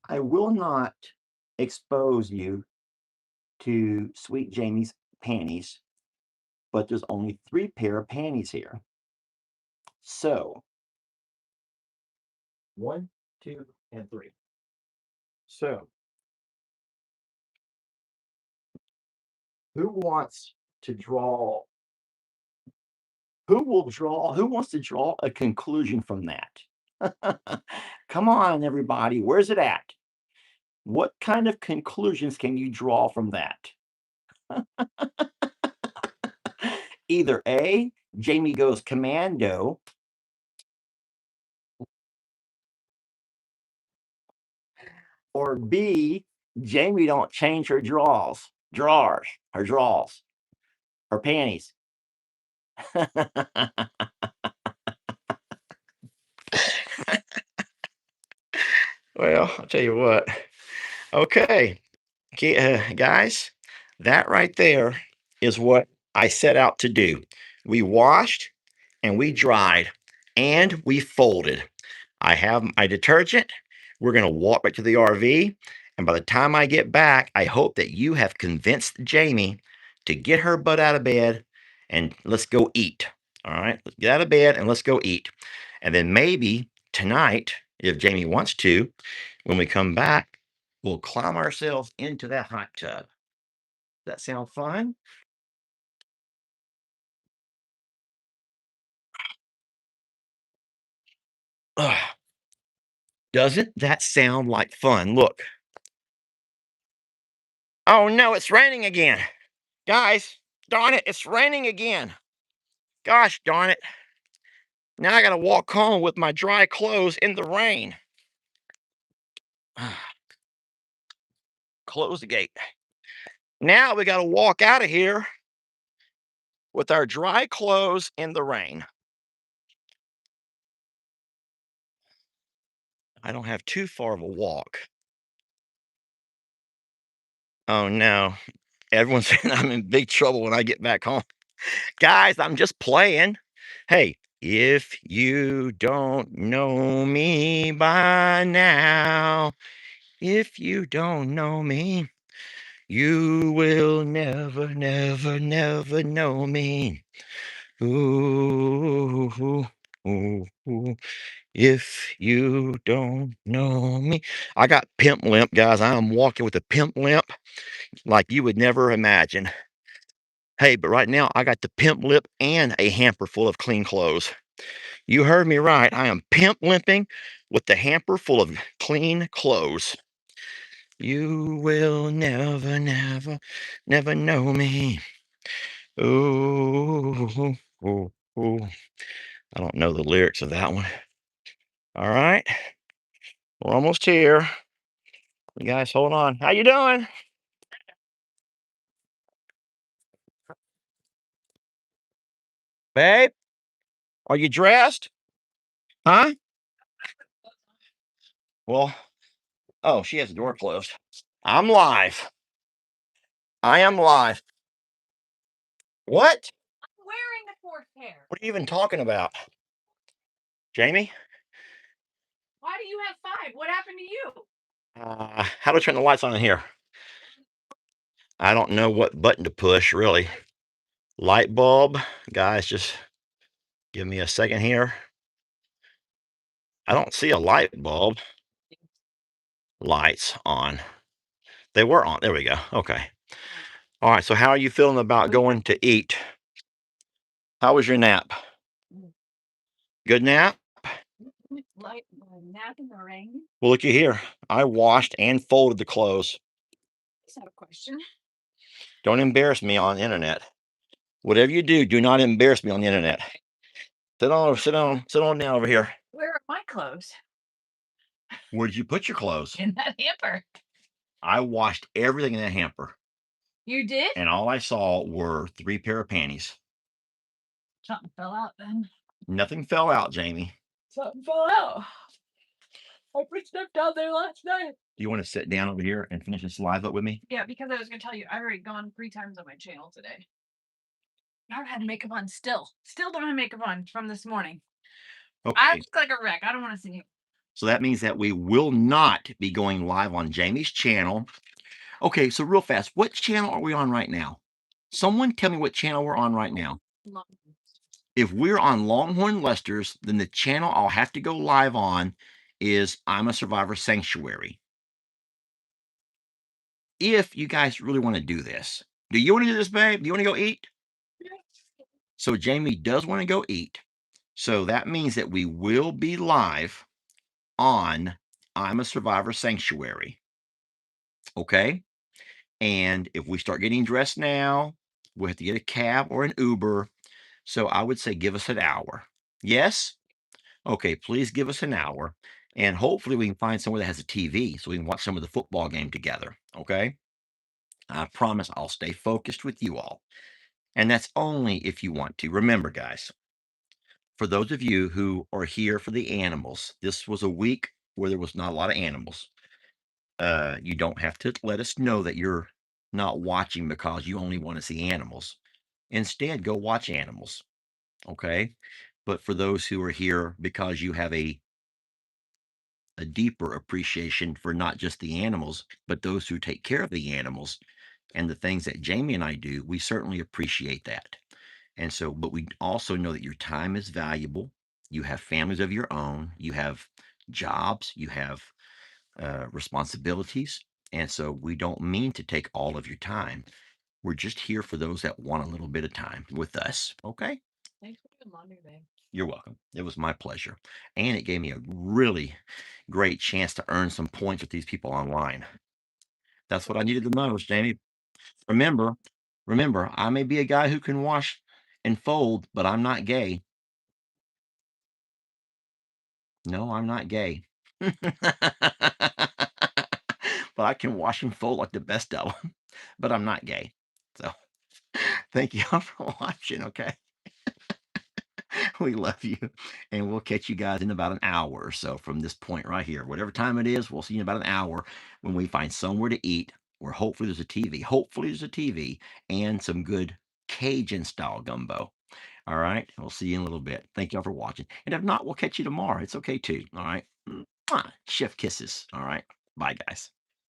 Speaker 2: I will not expose you to Sweet Jamie's panties, but there's only 3 pair of panties here. So 1, 2, and 3. So who wants to draw? Who wants to draw a conclusion from that? Come on, everybody. Where's it at? What kind of conclusions can you draw from that? Either A, Jamie goes commando, or B, Jamie don't change her drawers, her panties. Well, I'll tell you what. Okay, guys, that right there is what I set out to do. We washed and we dried and we folded. I have my detergent. We're going to walk back to the RV. And by the time I get back, I hope that you have convinced Jamie to get her butt out of bed and let's go eat. All right, let's get out of bed and let's go eat. And then maybe tonight, if Jamie wants to, when we come back, we'll climb ourselves into that hot tub. Does that sound fun? Ugh, doesn't that sound like fun? Look. Oh no, it's raining again. Guys, darn it, it's raining again. Gosh darn it. Now I gotta walk home with my dry clothes in the rain. Close the gate. Now we gotta walk out of here with our dry clothes in the rain. I don't have too far of a walk. Oh no. Everyone's saying I'm in big trouble when I get back home. Guys, I'm just playing. Hey, if you don't know me by now, if you don't know me, you will never, never, never know me. Ooh, ooh, ooh. If you don't know me. I got pimp limp, guys. I am walking with a pimp limp like you would never imagine. Hey, but right now I got the pimp lip and a hamper full of clean clothes. You heard me right. I am pimp limping with the hamper full of clean clothes. You will never, never, never know me. Ooh, ooh, ooh. I don't know the lyrics of that one. All right, we're almost here. You guys, hold on. How you doing?
Speaker 1: Babe, are you dressed? Huh? Well, oh, she has the door closed. I'm live. I am live. What?
Speaker 3: Wearing the fourth pair.
Speaker 1: What are you even talking about? Jamie?
Speaker 3: Why do you have five? What happened to you?
Speaker 1: How do I turn the lights on in here? I don't know what button to push, really. Light bulb. Guys, just give me a second here. I don't see a light bulb. Lights on. They were on. There we go. Okay. All right. So, how are you feeling about going to eat? How was your nap? Good nap?
Speaker 3: Like nap in the rain?
Speaker 1: Well, looky here. I washed and folded the clothes.
Speaker 3: I just have a question.
Speaker 1: Don't embarrass me on the internet. Whatever you do, do not embarrass me on the internet. Sit on down over here.
Speaker 3: Where are my clothes?
Speaker 1: Where did you put your clothes?
Speaker 3: In that hamper.
Speaker 1: I washed everything in that hamper,
Speaker 3: You did?
Speaker 1: and all I saw were 3 pair of panties.
Speaker 3: Something fell out then.
Speaker 1: Nothing fell out, Jamie.
Speaker 3: Something fell out. I put stuff down there last night.
Speaker 1: Do you want to sit down over here and finish this live up with me?
Speaker 3: Yeah, because I was gonna tell you, I've already gone 3 times on my channel today. I don't have makeup on still. Still don't have makeup on from this morning. I
Speaker 1: Okay.
Speaker 3: look like a wreck. I don't want to see you.
Speaker 1: So that means that we will not be going live on Jamie's channel. Okay, so real fast, what channel are we on right now? Someone tell me what channel we're on right now. If we're on Longhorn Lester's, then the channel I'll have to go live on is I'm a Survivor Sanctuary. If you guys really want to do this, do you want to do this, babe? Do you want to go eat? So Jamie does want to go eat. So that means that we will be live on I'm a Survivor Sanctuary. Okay. And if we start getting dressed now, we'll have to get a cab or an Uber. So I would say give us an hour. Yes? Okay, please give us an hour. And hopefully we can find somewhere that has a TV so we can watch some of the football game together. Okay. I promise I'll stay focused with you all. And that's only if you want to. Remember, guys, for those of you who are here for the animals, this was a week where there was not a lot of animals. You don't have to let us know that you're not watching because you only want to see animals. Instead, go watch animals. Okay. But for those who are here because you have a deeper appreciation for not just the animals, but those who take care of the animals and the things that Jamie and I do, we certainly appreciate that. And so, but we also know that your time is valuable. You have families of your own, you have jobs, you have responsibilities. And so we don't mean to take all of your time. We're just here for those that want a little bit of time with us. Okay.
Speaker 3: Thanks for doing laundry, babe.
Speaker 1: You're welcome. It was my pleasure. And it gave me a really great chance to earn some points with these people online. That's what I needed the most, Jamie. Remember, remember, I may be a guy who can wash and fold, but I'm not gay. No, I'm not gay. But I can wash and fold like the best of them. But I'm not gay. So thank you all for watching. Okay. We love you. And we'll catch you guys in about an hour or so from this point right here. Whatever time it is, we'll see you in about an hour when we find somewhere to eat where hopefully there's a TV. Hopefully there's a TV and some good Cajun style gumbo. All right. We'll see you in a little bit. Thank y'all for watching. And if not, we'll catch you tomorrow. It's okay too. All right. Mwah. Chef kisses. All right. Bye, guys.